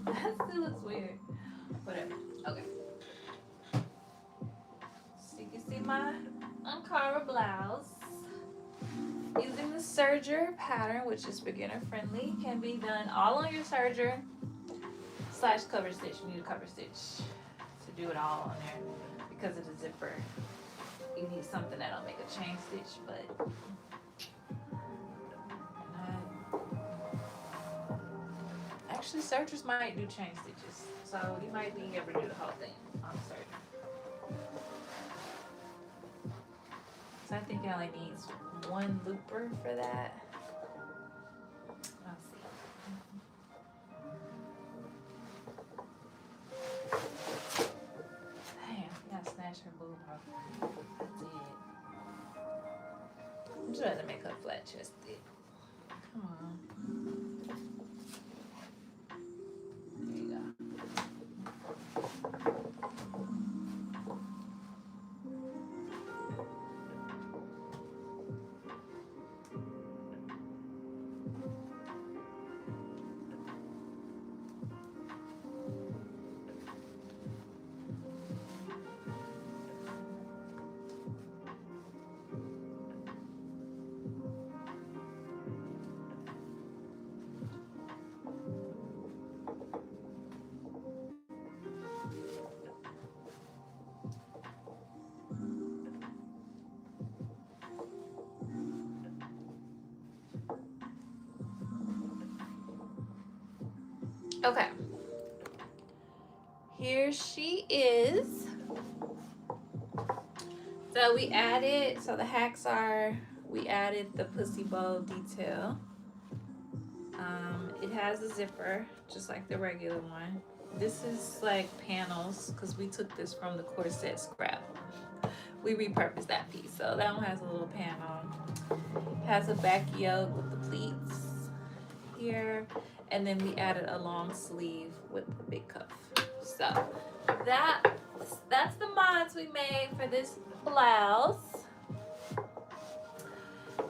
That still looks weird. Whatever. Okay. So you can see my Ankara blouse. Using the serger pattern, which is beginner friendly, can be done all on your serger / cover stitch. You need a cover stitch to do it all on there because of the zipper. You need something that'll make a chain stitch, but actually sergers might do chain stitches, so you might be able to do the whole thing on the serger. So I think it only needs one looper for that. Let's see. Damn, I gotta snatch her boob off. I did. I'm just trying to make her flat chested. Come on. There you go. Okay. Here she is. So we added, so the hacks are, we added the pussy bow detail. It has a zipper, just like the regular one. This is like panels, because we took this from the corset scrap. We repurposed that piece. So that one has a little panel. It has a back yoke with the pleats here. And then we added a long sleeve with the big cuff. So that's the mods we made for this blouse.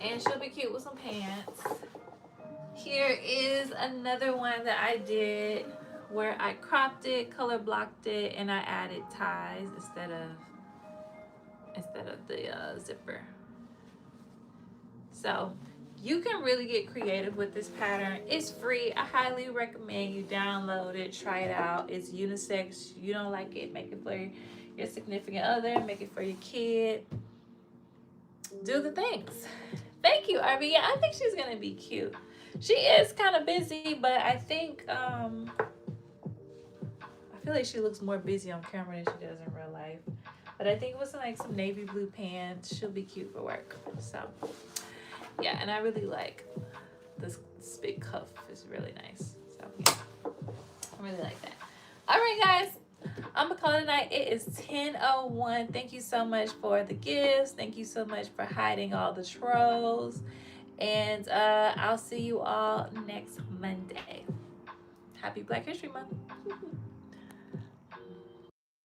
And she'll be cute with some pants. Here is another one that I did where I cropped it, color blocked it, and I added ties instead of the zipper. So you can really get creative with this pattern. It's free. I highly recommend you download it, try it out. It's unisex. You don't like it, make it for your significant other, make it for your kid. Do the things. Thank you, Arby. Yeah, I think she's gonna be cute. She is kind of busy, but I think I feel like she looks more busy on camera than she does in real life. But I think with like some navy blue pants, she'll be cute for work. So yeah, and I really like this big cuff. It's really nice. So yeah, I really like that. All right, guys. I'm gonna call it a night. It is 10:01. Thank you so much for the gifts. Thank you so much for hiding all the trolls. And I'll see you all next Monday. Happy Black History Month.